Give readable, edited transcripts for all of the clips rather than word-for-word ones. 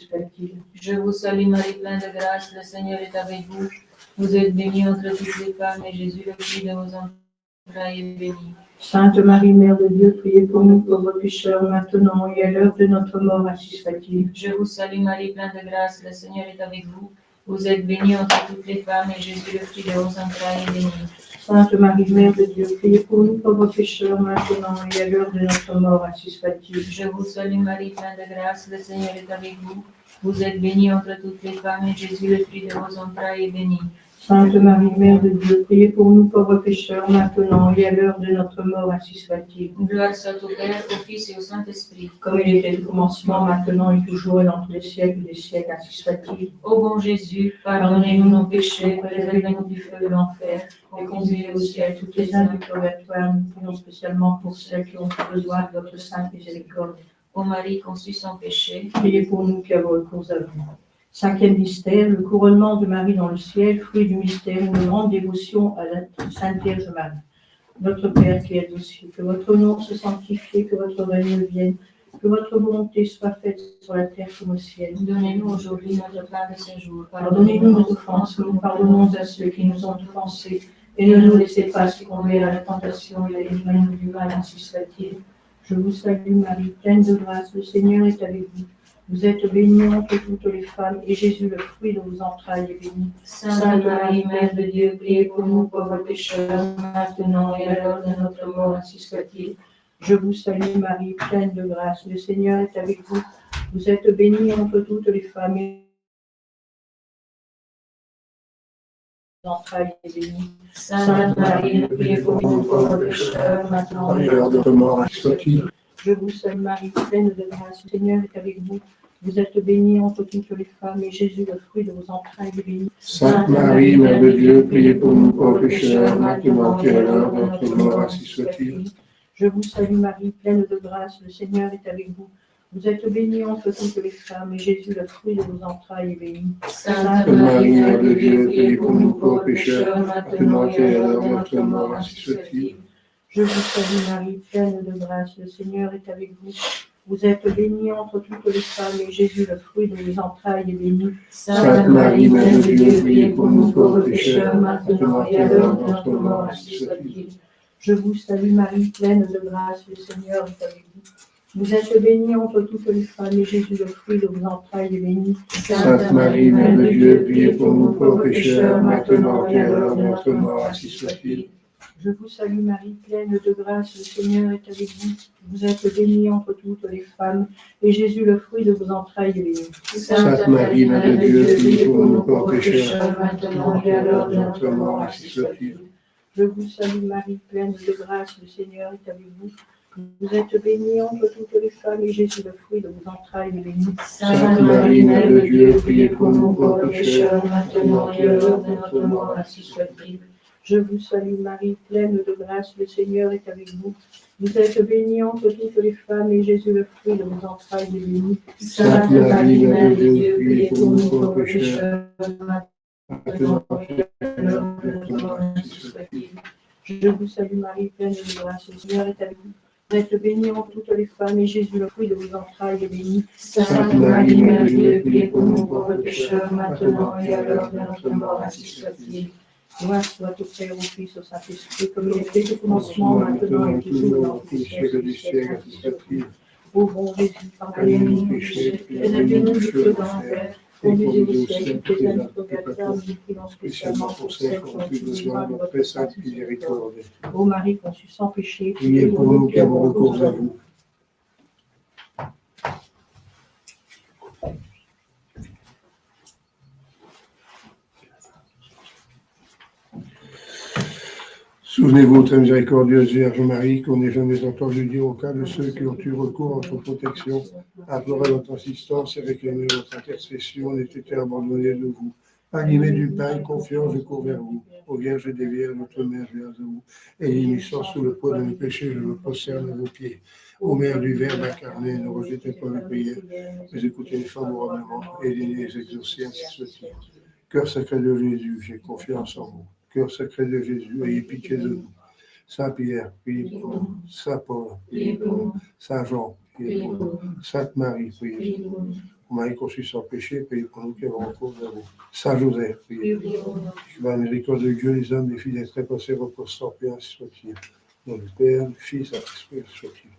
soit-il. Je vous salue Marie, pleine de grâce, le Seigneur est avec vous. Vous êtes bénie entre toutes les femmes, et Jésus, le fruit de vos entrailles, est béni. Sainte Marie, Mère de Dieu, priez pour nous pauvres pécheurs, maintenant et à l'heure de notre mort, ainsi soit-il. Je vous salue Marie, pleine de grâce, le Seigneur est avec vous. Vous êtes bénie entre toutes les femmes, et Jésus, le fruit de vos entrailles, est béni. Sainte Marie, Mère de Dieu, priez pour nous pauvres pécheurs, maintenant et à l'heure de notre mort, ainsi soit-il. Je vous salue Marie, pleine de grâce, le Seigneur est avec vous. Vous êtes bénie entre toutes les femmes, et Jésus, le fruit de vos entrailles, est béni. Sainte Marie, Mère de Dieu, priez pour nous pauvres pécheurs, maintenant et à l'heure de notre mort, ainsi soit-il. Gloire soit au Père, au Fils et au Saint-Esprit. Comme il était au commencement, maintenant et toujours, et dans tous les siècles des siècles, ainsi soit-il. Ô bon Jésus, pardonnez-nous nos péchés, préservez-nous du feu de l'enfer, Et conduisez au ciel toutes les âmes du purgatoire, nous prions spécialement pour celles qui ont besoin de votre sainte miséricorde. Ô Marie conçue sans péché, Priez pour nous qui avons recours à vous. Cinquième mystère, le couronnement de Marie dans le ciel, fruit du mystère, une grande dévotion à la Sainte Vierge Marie. Notre Père qui es aux cieux, que votre nom soit sanctifié, que votre règne vienne, que votre volonté soit faite sur la terre comme au ciel. donnez-nous aujourd'hui notre pain de ce jour. Pardonnez-nous nos offenses, que nous pardonnons à ceux qui nous ont offensés, et ne nous laissez pas succomber à la tentation et délivrez-nous du mal, ainsi soit-il. Je vous salue Marie, pleine de grâce, le Seigneur est avec vous. Vous êtes bénie entre toutes les femmes, et Jésus, le fruit de vos entrailles, est béni. Sainte Marie, Mère de Dieu, priez pour nous pauvres pécheurs, maintenant et à l'heure de notre mort, ainsi soit-il. Je vous salue Marie, pleine de grâce, le Seigneur est avec vous. Vous êtes bénie entre toutes les femmes, et vos entrailles, est béni. Sainte Marie, priez pour nous pauvres pécheurs, maintenant et à l'heure de notre mort, ainsi soit-il. Je vous salue Marie, pleine de grâce, le Seigneur est avec vous. Vous êtes bénie entre toutes les femmes, et Jésus, le fruit de vos entrailles, est béni. Sainte Marie, Mère de Dieu, priez pour nous pauvres pécheurs, maintenant et à l'heure de notre mort, ainsi soit-il. Je vous salue Marie, pleine de grâce, le Seigneur est avec vous. Vous êtes bénie entre toutes les femmes, et Jésus, le fruit de vos entrailles, est béni. Sainte Marie, Mère de Dieu, priez pour nous pauvres pécheurs, maintenant et à l'heure de notre mort, ainsi soit-il. Je vous salue Marie, pleine de grâce, le Seigneur est avec vous. Vous êtes bénie entre toutes les femmes, et Jésus, le fruit de vos entrailles, est béni. Sainte Marie, Mère de Dieu, priez pour nous pauvres pécheurs, maintenant et à l'heure de notre mort, ainsi soit-il. Je vous salue Marie, pleine de grâce, le Seigneur est avec vous. Vous êtes bénie entre toutes les femmes, et Jésus, le fruit de vos entrailles, est béni. Sainte Marie, Mère de Dieu, priez pour nous pauvres pécheurs, maintenant et à l'heure de notre mort, ainsi soit-il. Je vous salue Marie, pleine de grâce, le Seigneur est avec vous. Vous êtes bénie entre toutes les femmes, et Jésus, le fruit de vos entrailles, est béni. Sainte Marie, Mère de Dieu, priez pour nous pauvres pécheurs, maintenant et à l'heure de notre mort, ainsi soit-il. Je vous salue Marie, pleine de grâce, le Seigneur est avec vous. Vous êtes bénie entre toutes les femmes, et Jésus, le fruit de vos entrailles, est béni. Sainte Marie, Mère de Dieu, priez pour nous pauvres pécheurs, maintenant et à l'heure de notre mort, ainsi soit-il. Je vous salue Marie, pleine de grâce, le Seigneur est avec vous. Vous êtes bénie entre toutes les femmes, et Jésus, le fruit de vos entrailles, est béni. Sainte Marie, Mère de Dieu, priez pour nous pauvres pécheurs, maintenant et à l'heure de notre mort, ainsi soit-il. Je vous salue Marie, pleine de grâce, le Seigneur est avec vous. Vous êtes bénie entre toutes les femmes, et Jésus, le fruit de vos entrailles, est béni. Sainte Marie, Mère de Dieu, priez pour nous pauvres pécheurs, maintenant et à l'heure de notre mort, ainsi soit-il. Gloire soit au Père, au Fils, au Saint-Esprit, comme il était au commencement, maintenant et toujours, dans tous les siècles du siècle, ainsi soit-il. Ô bon Jésus, pardonnez-nous nos péchés, préservez-nous du feu de l'enfer, conduisez au ciel toutes les âmes du purgatoire, nous prions spécialement pour celles qui ont eu besoin de votre sainte miséricorde. Ô Marie conçue sans péché, Priez pour nous qui avons recours à vous. Souvenez-vous, très miséricordieuse Vierge Marie, qu'on n'ait jamais entendu dire au cas de ceux qui ont eu recours à votre protection, implorer votre assistance et réclamer votre intercession, n'ait été abandonnés de vous. Animés du pain et confiance, je cours vers vous. Ô Vierge des Vierges, notre Mère, je viens à vous. Et immisçant sous le poids de mes péchés, je me prosterne à vos pieds. Ô Mère du Verbe incarné, ne rejetez pas mes prières, mais écoutez-les favorablement et les exaucer, ainsi soit-il. Cœur sacré de Jésus, j'ai confiance en vous. Cœur sacré de Jésus, ayez pitié de nous. Saint Pierre, priez pour nous. Saint Paul, priez pour nous. Saint Jean, priez pour nous. Sainte Marie, priez pour nous. Marie conçue sans péché, priez pour nous qui avons recours vers vous. Saint Joseph, priez pour nous. Que la miséricorde de Dieu, les hommes, les filles, les très passés, repose sans paix, ainsi soit-il. Dans le Père, le Fils, et l'Esprit, soit-il.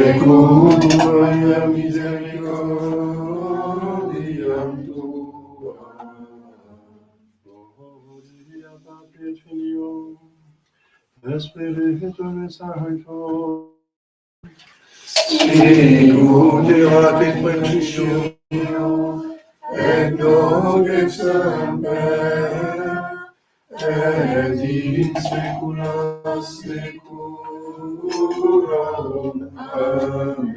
Sequoia misericordiam tua, gloria Patri et Filio, et Spiritus Sancto, sicut erat in principio, et nunc et semper, et in saecula saeculorum. Amen.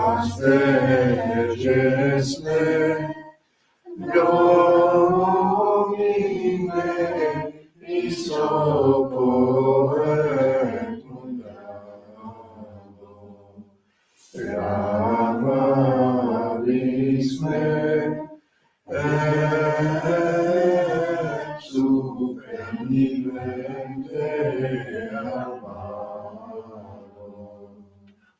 Aste Gesme, Domine, isoporetum Deo, gravalis me, et super nivente amado.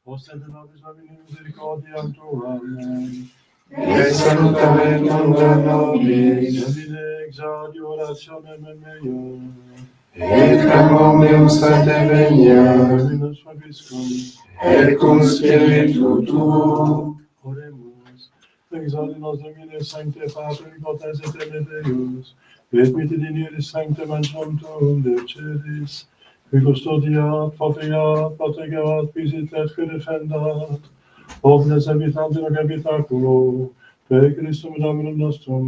O Sente nobis Domini misericordiam tuam, et salutamentum nobis, Domine exaudi orationem meum, et clamor meum Sancte venia, Dominus vobiscum, et cum spiritu tuo. Oremus. Exaudi nos Domine Sancte Pater, Omnipotens et Deus, et mittidinis sanctem angelum tuum de celis, qui custodiat, protegat, visitet, qui defendat, omnes habitantes in habitaculo, per Christum Dominum nostrum.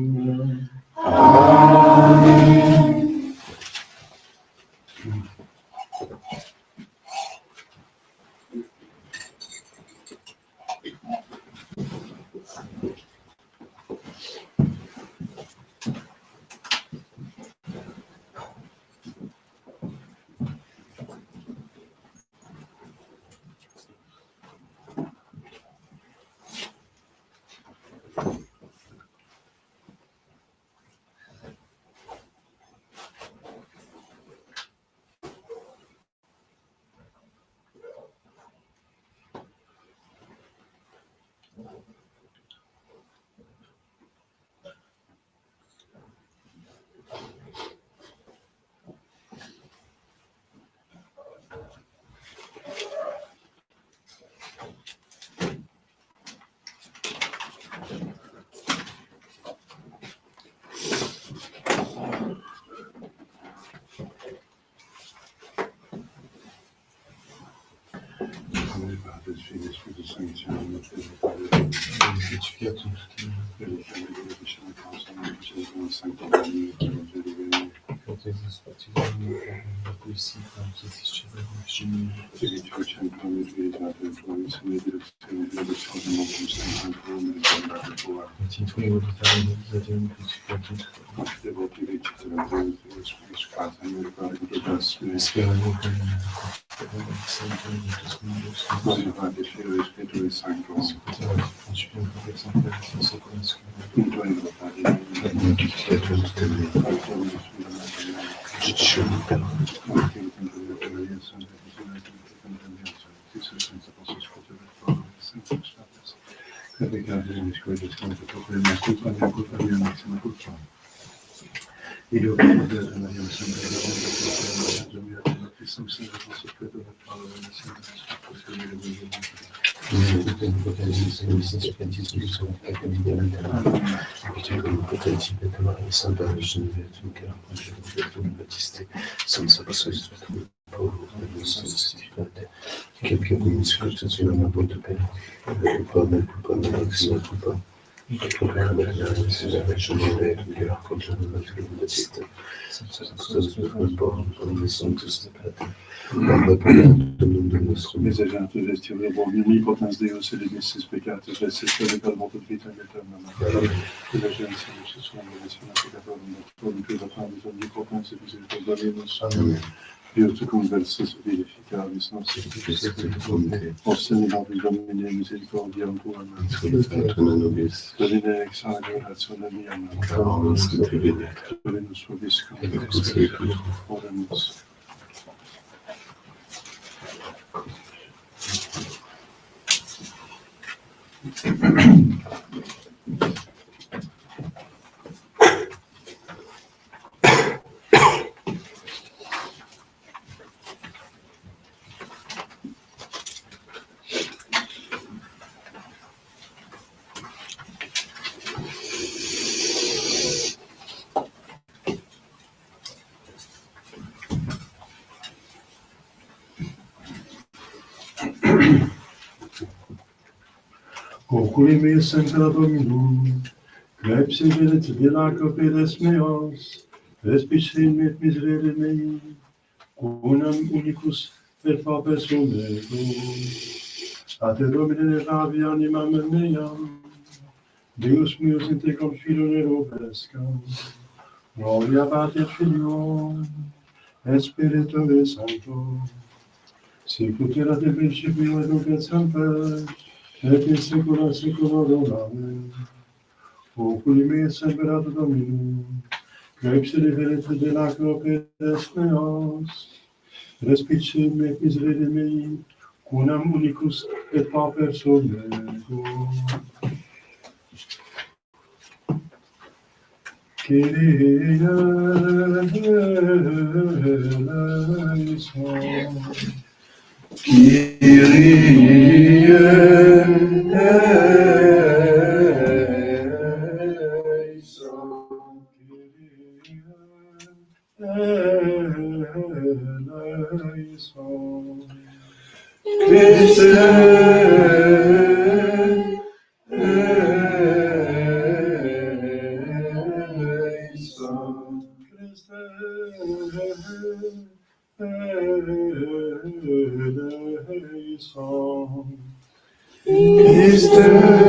Amen. Desejantes vestir bom omnipotens Deus et dimissis peccatus resistere per motu vita aeternam. Desejantes nos sonomnes peccatorem et pura panis omnipotens et misericordiamus. Amen. Deus conversus vivificavis nostri. Ostenibus Domine misericordiam tuam. Domine ex adorationem miam. Dominus vobiscum. Oremus. Oculi semper Dominum, clepsidit vilaco pedes meos, respice et miserere mei, unam unicus et papes meus. A te Domine ravi animam meam, Deus meus integrum filone robescam, gloria Pater Filio, et Spiritue Sancto, sicut erat in principio et nunc et semper, et in saecula saeculorum. Amen. Oculi mei semper ad Dominum, clepside velit delacro pedes meos, respice et miserere mei, quam unicus et pauper meo. Kyrie eleison. Kyrie eleison. Eleison. Christe eleison. Christe eleison. Christe eleison.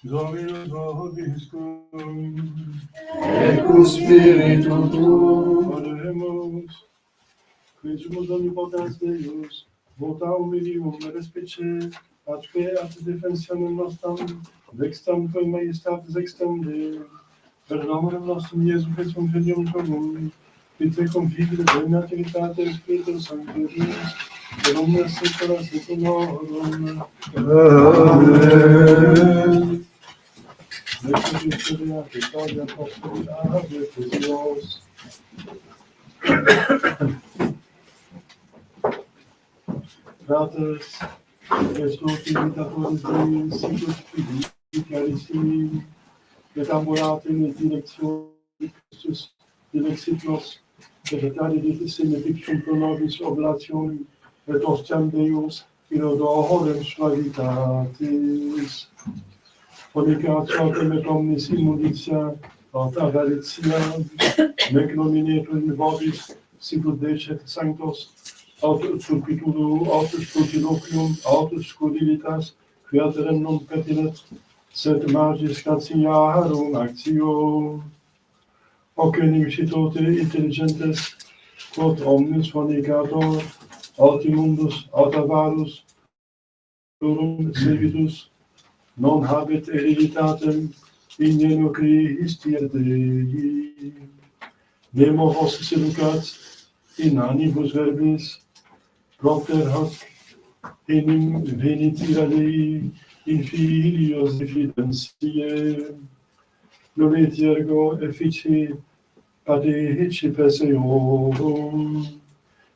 Dominus vobiscum, et cum spiritu tuo, oremus, quiescimus omnipotens Deus, vota humilium respice, atque ad defensionem nostram, dextam quae maiestatis extende, per nomen nostrum Iesu Christum Filium tuum, qui te configere de nativitate Spiritus Sanctus, per omnes saecula saeculorum. Amen. Victoria, Victoria, Victoria, Dios. Fratres, Restorti Vitatoris Dei, Sicut Fidi, Carissimi, et amorate in directio Christus, dilexit nos, vegetari ditissim et ictum pro nobis oblationem, et ostiam Deus, in odorem suavitatis. Fornicatio et omnis immunditia, alta varitia, nec nominetur in vobis, sicut decet sanctos, autus turpitudo, autus protiloquium, autus scurrilitas, createrem non petilet, sed magis gratiarum actio. Hoc inimicitote intelligentes, quod omnis fornicator, altimundus, altavarus, servitus, non habet hereditatem, in Christi Dei. Nemo vos seducat in anibus verbis, propter hoc enim venit ira Dei in filios diffidentiae, noleti ergo effici padecipes eorum,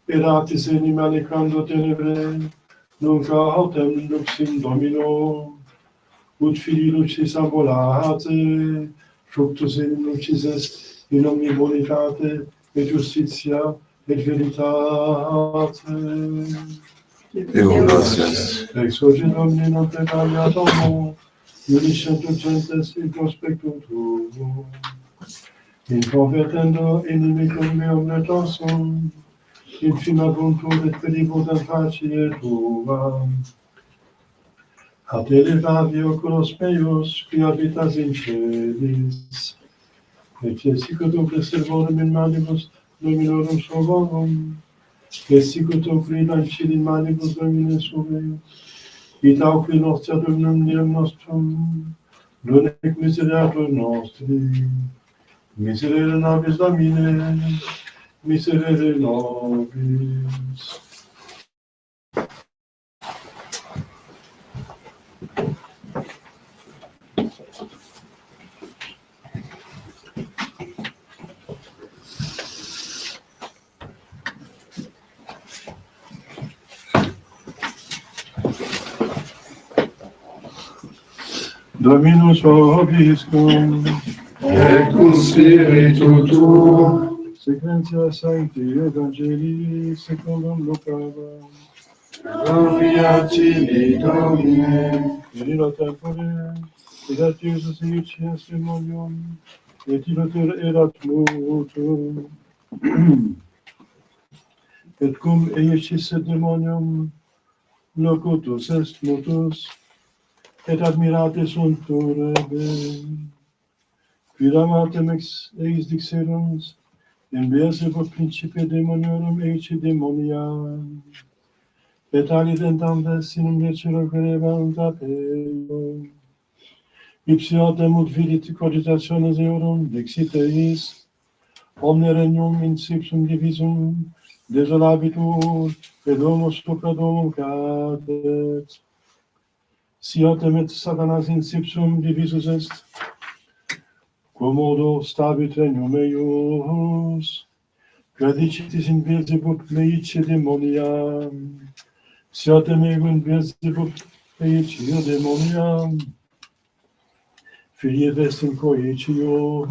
eratis enim alicando tenebrae, nunc autem lux in Domino, ut filii lucis ambolate, fructus in lucis est, in omni bonitate, et justitia, et veritate. Deo gratias. Ex hoc in omni non pecaria domo, iuris centum gentes in prospectum tuum, in convertendo inimicum meum netosum, in finabuntur et peribundam facie tuam. Ad elevavi oculos meus, qui habitas in celis, et sicutum preservorum in manibus Dominorum suorum, et sicutum freelancid in manibus Domine sueus, et auqui nostra Dominum Deum nostrum, non ec misereatur nostri, miserere nobis Domine, miserere nobis. Dominus vobiscum, et cum spiritu tuo, sequentia Sancti Evangelii secundum Lucam, gloria tibi, Domine, in illo tempore, edat Iesus initia testimonium, et illoter erat mutum, et cum eicis et demonium, locutus est mutus, et admirate sunt urbe, quidamatem ex dixerunt, in Beelzebub principe demoniorum eici demonia, et alidentantes in decero querebant apeo, ipsi autem ut vidit cogitationes eorum, dixit eis, omne regnum in sipsum divisum, desolabitur, et domus supra domum cadet. Si autem et Satanas in sipsum divisus est, quomodo stabit regnum eius, gradicitis in Beelzebub meice demonia, si autem ego in Beelzebub meicio demonia, filii est in coecius,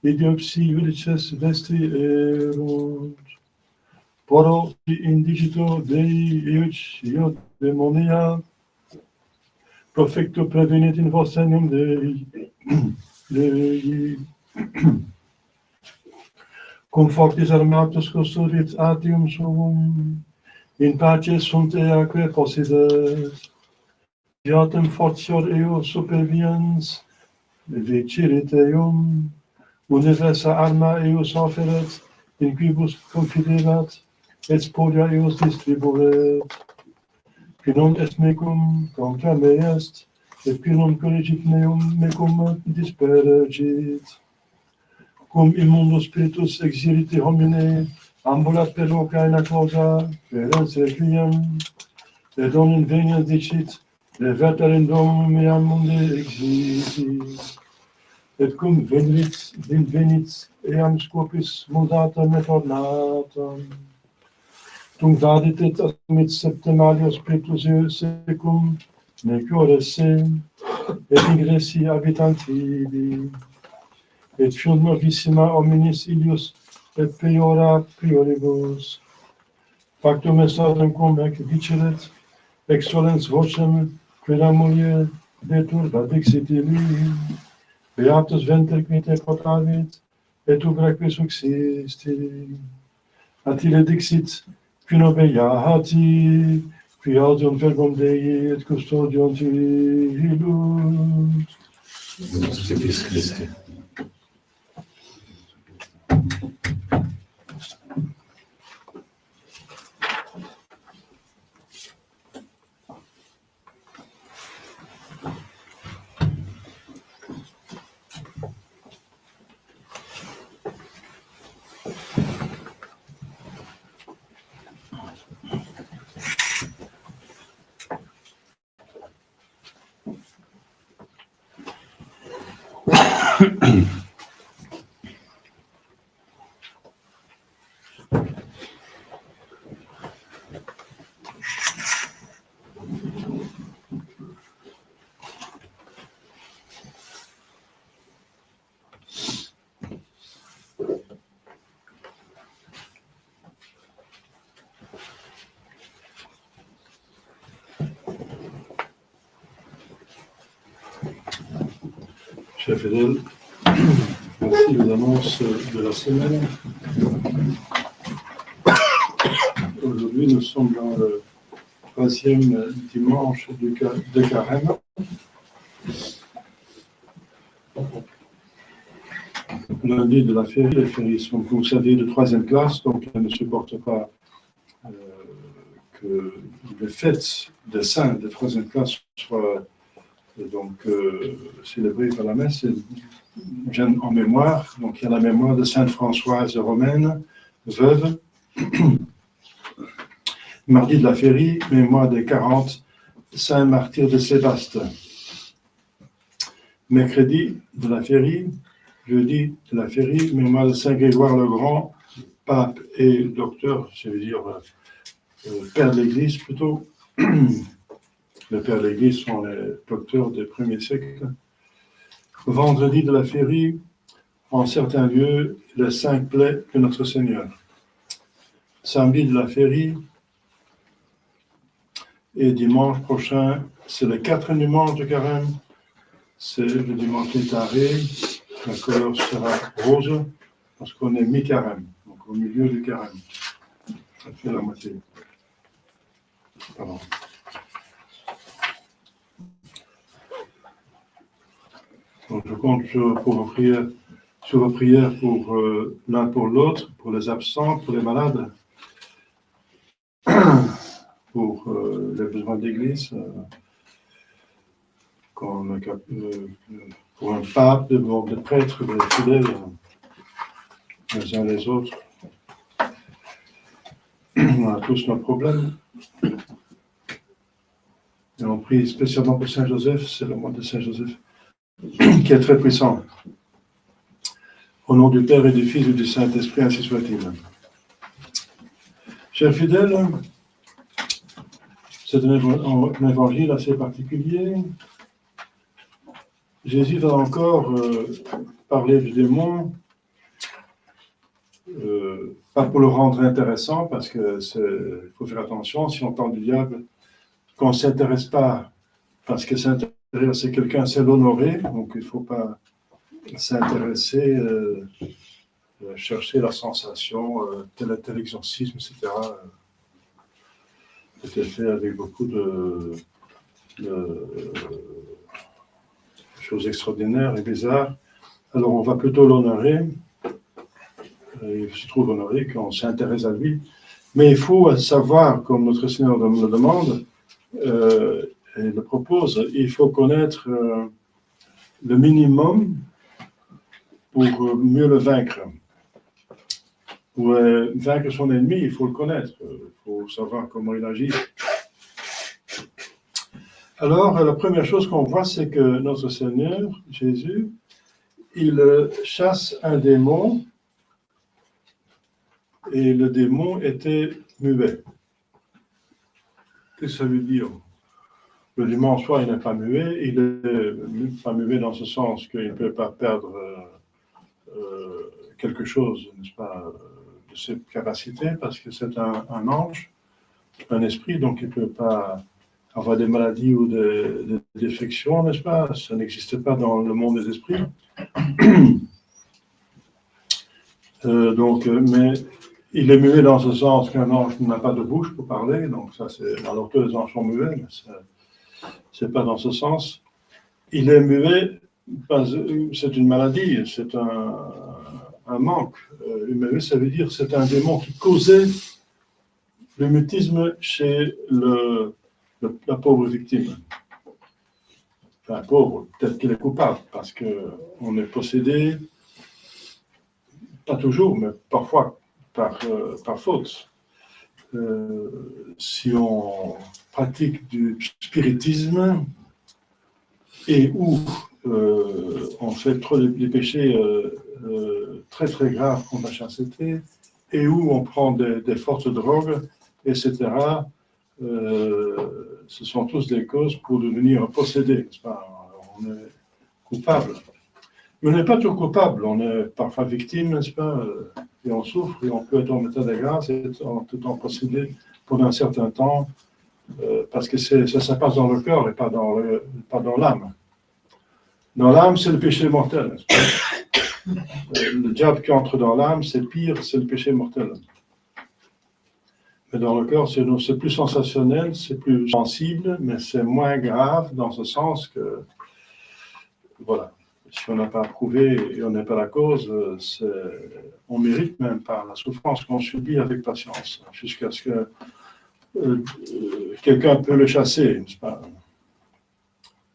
idiopsi judices vestri erunt, poro indigito Dei eucio demonia, profecto prevenit in vos enium Dei. Cum fortis armatus custodit atium suum, in pace sunt eaque possidet, diatem fortior eo superviens, vicirit eum, universa arma eus offeret, in quibus confiderat, et spolia eus distribuet, qui non est mecum contra me est, et qui non collegit mecum dispergit. Cum immundo spiritus exirite homine, ambulat per loca in causa, querens requiem, et non inveniens dicit, reverter in domum meam munde exiti. Et cum venit eam scopis mudata me tornatam. Tum vadit et assumit septenario spiritus secum, necore se, et ingresi habitantivi. Et fiunt novissima hominis ilius et peiora prioribus. Factum est autem cum ec diceret, ex solens vocem, quella mulier deturba dixit illi, beatus venter qui te potavit, et ubraque succisti. Atile dixit, qui beati, qui audium verbum Dei et custodium civilut. Spiritus Christi. Chers fidèles, voici les annonces de la semaine. Aujourd'hui, nous sommes dans le 3e dimanche de Carême. Lundi de la féerie, les féeries sont, comme vous savez, de 3e classe, donc elles ne supportent pas que les fêtes des saints de 3e classe soient célébrées par la messe. Viennent en mémoire, donc il y a la mémoire de Sainte Françoise romaine, veuve. Mardi de la féerie, mémoire des 40 saints martyrs de Sébaste. Mercredi de la féerie, jeudi de la féerie, mémoire de Saint Grégoire le Grand, pape et docteur, je veux dire père de l'Église plutôt. Les pères de l'Église sont les docteurs des premiers siècles. Vendredi de la féerie, en certains lieux, les 5 plaies de notre Seigneur. Samedi de la féerie, et dimanche prochain, c'est le 4e dimanche de Carême, c'est le dimanche létaré, la couleur sera rose, parce qu'on est mi-Carême, donc au milieu du Carême. Ça fait la moitié. Pardon. Donc je compte sur vos prières pour l'un pour l'autre, pour les absents, pour les malades, pour les besoins de l'Église, pour un pape, des prêtres, des fidèles, les uns les autres. On a tous nos problèmes. Et on prie spécialement pour Saint Joseph, c'est le mois de Saint Joseph, qui est très puissant. Au nom du Père et du Fils et du Saint-Esprit, ainsi soit-il. Chers fidèles, c'est un évangile assez particulier. Jésus va encore parler du démon, pas pour le rendre intéressant, parce qu'il faut faire attention, si on parle du diable, qu'on ne s'intéresse pas, parce que s'intéresser à quelqu'un, c'est l'honorer, donc il ne faut pas s'intéresser, chercher la sensation, tel exorcisme, etc. C'était fait avec beaucoup de choses extraordinaires et bizarres. Alors on va plutôt l'honorer, il se trouve honoré qu'on s'intéresse à lui, mais il faut savoir, comme notre Seigneur le demande, et le propose, il faut connaître le minimum pour mieux le vaincre. Pour vaincre son ennemi, il faut le connaître, il faut savoir comment il agit. Alors, la première chose qu'on voit, c'est que notre Seigneur, Jésus, il chasse un démon, et le démon était muet. Qu'est-ce que ça veut dire? Le démon en soi, il n'est pas muet, il n'est pas muet dans ce sens qu'il ne peut pas perdre quelque chose, n'est-ce pas, de ses capacités, parce que c'est un ange, un esprit, donc il ne peut pas avoir des maladies ou des défections, n'est-ce pas? Ça n'existe pas dans le monde des esprits. Mais il est muet dans ce sens qu'un ange n'a pas de bouche pour parler, donc ça c'est, alors tous les anges sont muets, mais c'est pas dans ce sens. Il est muet, c'est une maladie, c'est un manque. Muet, ça veut dire c'est un démon qui causait le mutisme chez la pauvre victime. Enfin, pauvre, peut-être qu'il est coupable, parce qu'on est possédé, pas toujours, mais parfois par faute. Si on pratique du spiritisme et ou on fait trop des péchés très très graves contre la chasteté, et où on prend des fortes drogues, etc., ce sont tous des causes pour devenir possédés, n'est-ce pas? On est coupable. Mais on n'est pas toujours coupable, on est parfois victime, n'est-ce pas? Et on souffre, et on peut être en état de grâce et tout en possédé pendant un certain temps, parce que ça passe dans le cœur et pas dans l'âme. Dans l'âme, c'est le péché mortel, n'est-ce pas? Le diable qui entre dans l'âme, c'est pire, c'est le péché mortel. Mais dans le cœur, c'est plus sensationnel, c'est plus sensible, mais c'est moins grave dans ce sens que, voilà, si on n'a pas approuvé et on n'est pas la cause, on mérite même par la souffrance qu'on subit avec patience, jusqu'à ce que quelqu'un peut le chasser, n'est-ce pas?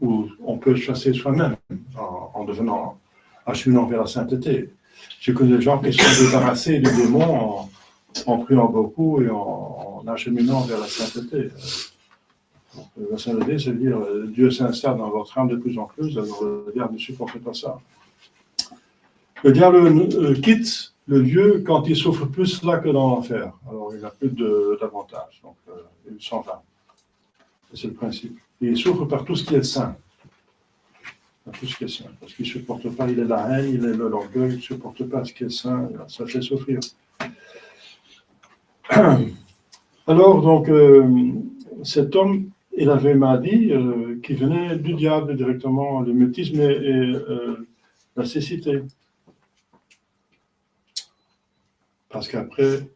Ou on peut le chasser soi-même en devenant, acheminant vers la sainteté. Je connais des gens qui sont débarrassés du démon en priant beaucoup et en acheminant vers la sainteté. La sainteté, c'est-à-dire Dieu s'installe dans votre âme de plus en plus, alors le diable ne supporte pas ça. Le diable quitte le Dieu quand il souffre plus là que dans l'enfer. Alors il n'a plus d'avantage, donc il s'en va. C'est le principe. Et il souffre par tout ce qui est saint. Par tout ce qui est saint. Parce qu'il ne supporte pas, il est la haine, il est l'orgueil, il ne supporte pas ce qui est saint, ça fait souffrir. Alors, donc, cet homme, il avait une maladie qui venait du diable directement, le mutisme et la cécité. Parce qu'après,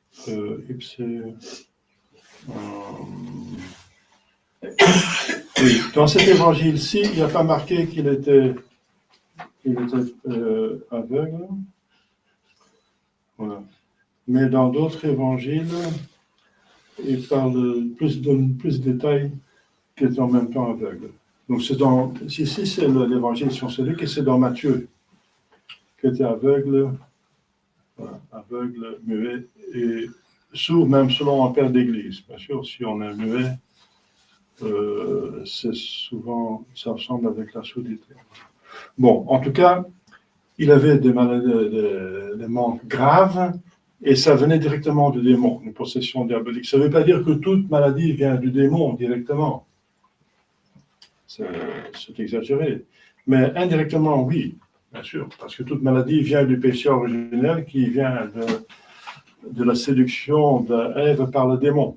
dans cet évangile-ci, il n'y a pas marqué qu'il était aveugle. Voilà. Mais dans d'autres évangiles, il donne plus de détails qu'il est en même temps aveugle. Donc ici c'est l'évangile sur celui qui c'est dans Matthieu, qui était aveugle, voilà, aveugle, muet et sourd, même selon un père d'église. Bien sûr, si on est muet, c'est souvent, ça ressemble avec la sourdité. Bon, en tout cas, il avait des maladies, des manques graves, et ça venait directement du démon, une possession diabolique. Ça ne veut pas dire que toute maladie vient du démon directement. C'est exagéré. Mais indirectement, oui, bien sûr, parce que toute maladie vient du péché originel qui vient de la séduction d'Ève par le démon.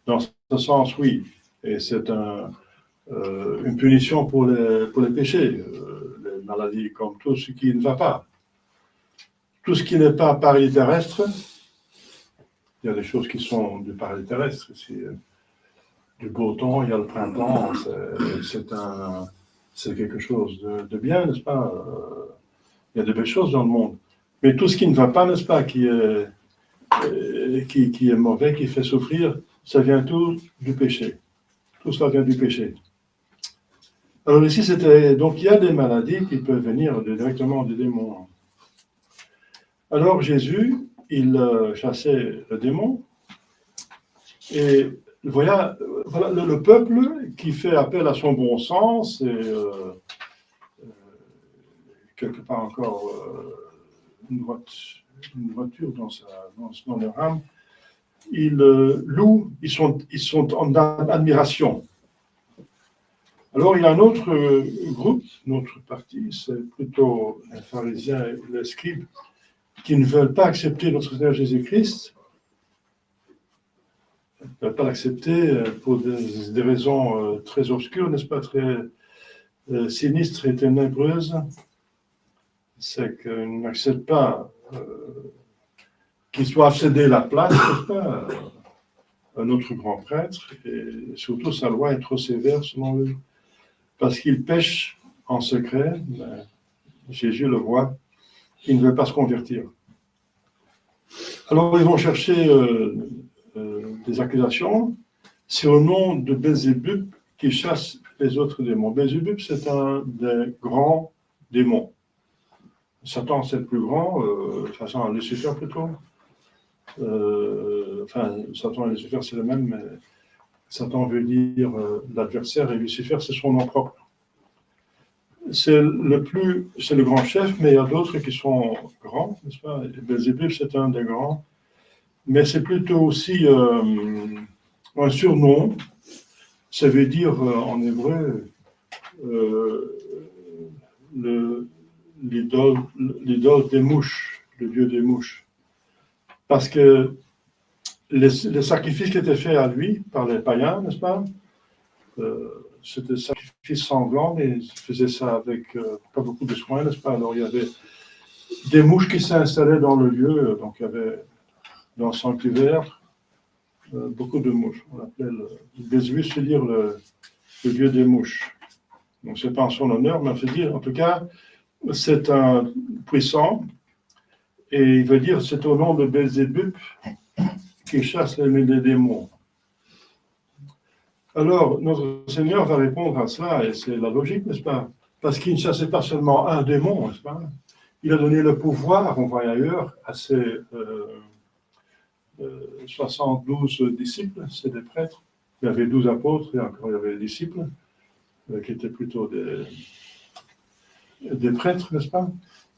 Dans ce sens, oui. Et c'est une punition pour les péchés, les maladies, comme tout ce qui ne va pas. Tout ce qui n'est pas paradis terrestre, il y a des choses qui sont du paradis terrestre. Du beau temps, il y a le printemps, c'est quelque chose de bien, n'est-ce pas? Il y a de belles choses dans le monde. Mais tout ce qui ne va pas, n'est-ce pas, qui est mauvais, qui fait souffrir, ça vient tout du péché. Tout cela vient du péché. Alors ici, donc il y a des maladies qui peuvent venir directement du démon. Alors Jésus, il chassait le démon, et voilà le peuple qui fait appel à son bon sens, et quelque part encore une voiture dans leur âme, ils louent, ils sont en admiration. Alors il y a un autre groupe, notre parti, c'est plutôt les pharisiens et les scribes, qui ne veulent pas accepter notre Seigneur Jésus-Christ, ils ne veulent pas l'accepter pour des raisons très obscures, n'est-ce pas, très sinistres et ténébreuses. C'est qu'ils n'acceptent pas qu'ils doivent céder la place, n'est-ce pas, à notre grand prêtre, et surtout sa loi est trop sévère selon eux, parce qu'ils pêchent en secret, mais Jésus le voit, ils ne veulent pas se convertir. Alors ils vont chercher des accusations. C'est au nom de Belzébub qui chasse les autres démons. Belzébub, c'est un des grands démons. Satan, c'est le plus grand, Satan et Lucifer plutôt. Satan et Lucifer, c'est le même, mais Satan veut dire l'adversaire et Lucifer, c'est son nom propre. c'est le grand chef, mais il y a d'autres qui sont grands, n'est-ce pas? Belzébub, c'est un des grands, mais c'est plutôt aussi un surnom. Ça veut dire en hébreu l'idole des mouches, le dieu des mouches. Parce que les sacrifices qui étaient faits à lui par les païens, n'est-ce pas? C'était des sacrifices sanglants, mais ils faisaient ça avec pas beaucoup de soin, n'est-ce pas? Alors il y avait des mouches qui s'installaient dans le lieu, donc il y avait dans le sanctuaire beaucoup de mouches. On appelait Belzébub, c'est dire le dieu des mouches. Donc c'est pas en son honneur, mais on fait dire, en tout cas, c'est un puissant, et il veut dire c'est au nom de Belzébub qui chasse les démons. Alors, notre Seigneur va répondre à cela, et c'est la logique, n'est-ce pas? Parce qu'il ne chassait pas seulement un démon, n'est-ce pas? Il a donné le pouvoir, on voit ailleurs, à ses 72 disciples, c'est des prêtres. Il y avait 12 apôtres, et encore il y avait des disciples, qui étaient plutôt des prêtres, n'est-ce pas?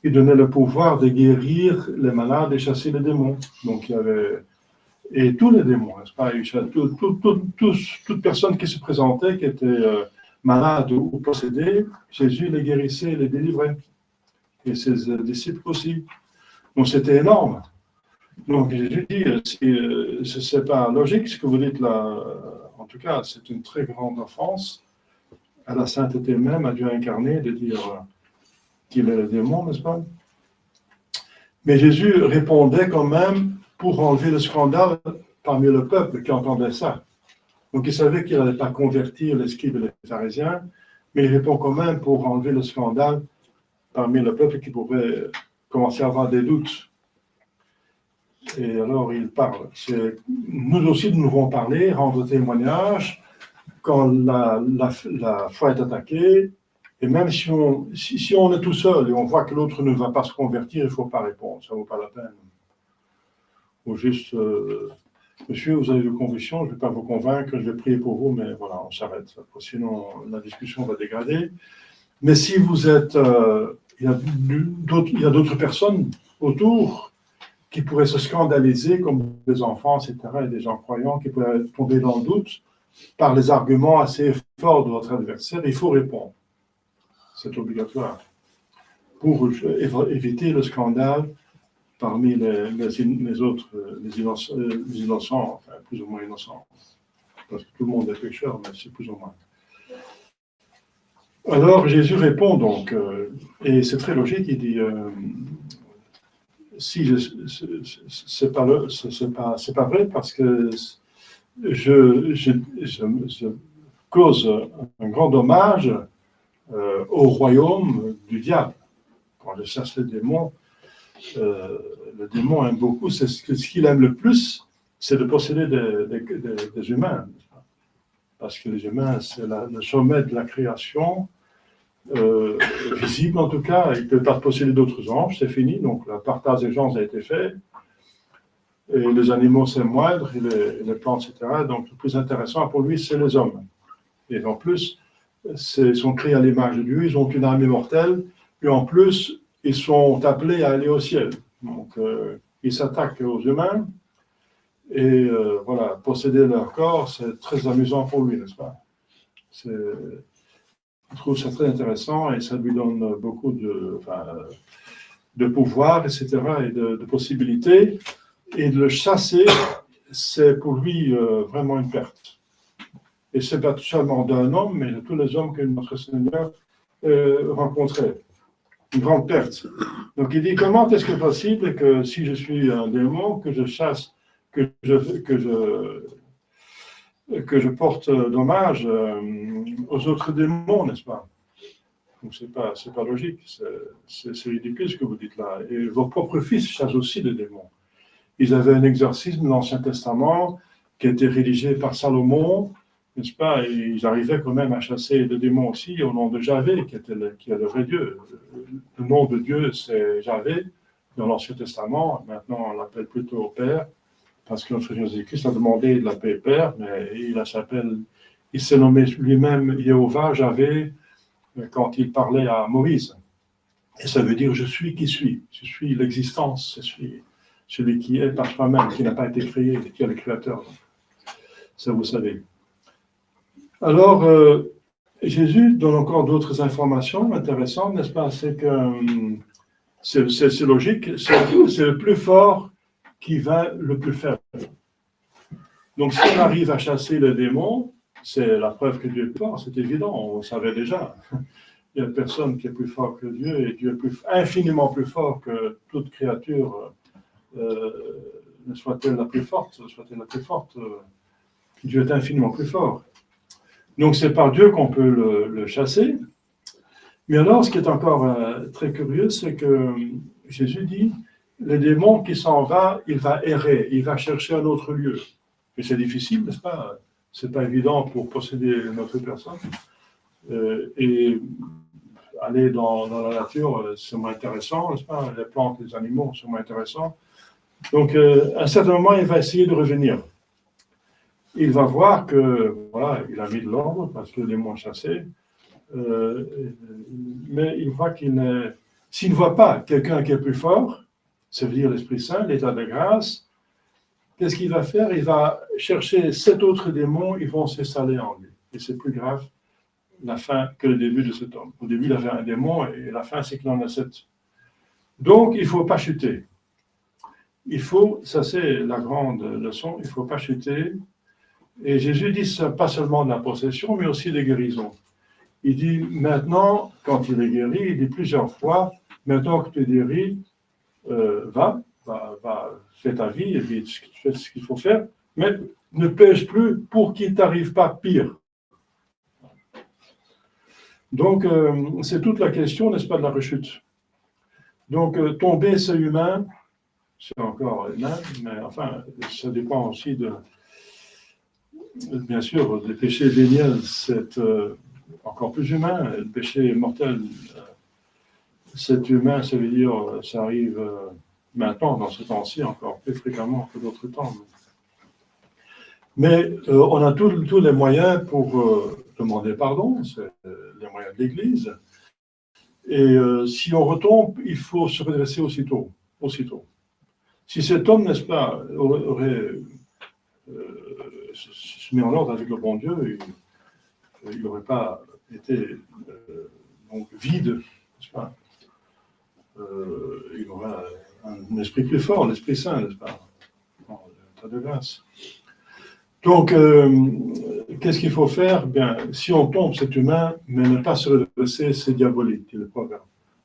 Il donnait le pouvoir de guérir les malades et chasser les démons. Donc il y avait... Et tous les démons, n'est-ce pas? Toute personne qui se présentait, qui était malade ou possédée, Jésus les guérissait et les délivrait. Et ses disciples aussi. Donc c'était énorme. Donc Jésus dit, ce n'est pas logique ce que vous dites là. En tout cas, c'est une très grande offense à la sainteté même, à Dieu incarné, de dire qu'il est le démon, n'est-ce pas? Mais Jésus répondait quand même pour enlever le scandale parmi le peuple qui entendait ça. Donc il savait qu'il n'allait pas convertir les scribes et les pharisiens, mais il répond quand même pour enlever le scandale parmi le peuple qui pourrait commencer à avoir des doutes. Et alors il parle. Nous aussi, nous devons parler, rendre témoignage quand la foi est attaquée. Et même si on est tout seul et on voit que l'autre ne va pas se convertir, il ne faut pas répondre, ça ne vaut pas la peine. Ou juste, monsieur, vous avez des convictions, je ne vais pas vous convaincre, je vais prier pour vous, mais voilà, on s'arrête. Sinon, la discussion va dégrader. Mais si vous êtes... il y a d'autres personnes autour qui pourraient se scandaliser, comme des enfants, etc., et des gens croyants qui pourraient tomber dans le doute par les arguments assez forts de votre adversaire, il faut répondre. C'est obligatoire. Pour éviter le scandale parmi les autres, les innocents, enfin, plus ou moins innocents. Parce que tout le monde est pécheur, mais c'est plus ou moins. Alors Jésus répond donc, et c'est très logique, il dit, c'est pas vrai parce que je cause un grand dommage au royaume du diable. Quand je chasse les démons, le démon aime beaucoup, ce qu'il aime le plus, c'est de posséder des humains. Parce que les humains, c'est le sommet de la création, visible en tout cas. Ils ne peuvent pas posséder d'autres anges, c'est fini. Donc le partage des gens a été fait. Et les animaux, c'est moindre, et les plantes, etc. Donc le plus intéressant pour lui, c'est les hommes. Et en plus, ils sont créés à l'image de Dieu, ils ont une âme immortelle, et en plus, ils sont appelés à aller au ciel. Donc, ils s'attaquent aux humains, et voilà, posséder leur corps, c'est très amusant pour lui, n'est-ce pas? Je trouve ça très intéressant, et ça lui donne beaucoup de pouvoir, etc., et de possibilités, et de le chasser, c'est pour lui vraiment une perte. Et ce n'est pas seulement d'un homme, mais de tous les hommes que notre Seigneur rencontrait. Une grande perte. Donc il dit, comment est-ce que c'est possible que si je suis un démon, que je chasse, que je porte dommage aux autres démons, n'est-ce pas? Donc c'est pas logique, c'est ridicule ce que vous dites là. Et vos propres fils chassent aussi des démons. Ils avaient un exorcisme dans l'Ancien Testament qui a été rédigé par Salomon, n'est-ce pas? Et ils arrivaient quand même à chasser des démons aussi au nom de Javé, qui est le vrai Dieu. Le nom de Dieu, c'est Javé, dans l'Ancien Testament. Maintenant, on l'appelle plutôt Père, parce que notre Jésus-Christ a demandé de l'appeler Père, mais il s'est nommé lui-même Jéhovah, Javé, quand il parlait à Moïse. Et ça veut dire je suis qui suis. Je suis l'existence, je suis celui qui est par soi-même, qui n'a pas été créé, qui est le créateur. Ça, vous savez. Alors, Jésus donne encore d'autres informations intéressantes, n'est-ce pas? C'est que c'est logique, c'est le plus fort qui va le plus faible. Donc, si on arrive à chasser le démon, c'est la preuve que Dieu est fort, c'est évident, on le savait déjà. Il n'y a personne qui est plus fort que Dieu, et Dieu est infiniment plus fort que toute créature, soit-elle la plus forte, Dieu est infiniment plus fort. Donc, c'est par Dieu qu'on peut le chasser. Mais alors, ce qui est encore très curieux, c'est que Jésus dit, le démon qui s'en va, il va errer, il va chercher un autre lieu. Et c'est difficile, n'est-ce pas? C'est pas évident pour posséder notre personne. Et aller dans la nature, c'est moins intéressant, n'est-ce pas? Les plantes, les animaux sont moins intéressants. Donc, à un certain moment, il va essayer de revenir. Il va voir que, voilà, il a mis de l'ordre parce que le démon est chassé. Mais il voit s'il ne voit pas quelqu'un qui est plus fort, ça veut dire l'Esprit Saint, l'état de grâce, qu'est-ce qu'il va faire? Il va chercher 7 autres démons, ils vont s'installer en lui. Et c'est plus grave la fin que le début de cet homme. Au début, il avait un démon et la fin, c'est qu'il en a 7. Donc, il ne faut pas chuter. Ça c'est la grande leçon, il ne faut pas chuter. Et Jésus dit ça pas seulement de la possession, mais aussi des guérisons. Il dit maintenant, quand il est guéri, il dit plusieurs fois, maintenant que tu es guéri, va, fais ta vie, et puis fais ce qu'il faut faire, mais ne pêche plus pour qu'il ne t'arrive pas pire. Donc, c'est toute la question, n'est-ce pas, de la rechute. Donc, tomber, c'est humain, c'est encore humain, mais enfin, ça dépend aussi bien sûr, le péché véniel, c'est encore plus humain. Le péché mortel, c'est humain, ça veut dire, ça arrive maintenant, dans ce temps-ci, encore plus fréquemment que d'autres temps. Mais on a tous les moyens pour demander pardon, c'est les moyens de l'Église. Et si on retombe, il faut se redresser aussitôt. Si cet homme, n'est-ce pas, aurait se mis en ordre avec le bon Dieu, il n'aurait pas été donc vide, n'est-ce pas? Il aurait un esprit plus fort, l'Esprit Saint, n'est-ce pas? L'état de grâce. Donc, qu'est-ce qu'il faut faire? Bien, si on tombe, c'est humain, mais ne pas se redresser, c'est diabolique, dit le proverbe.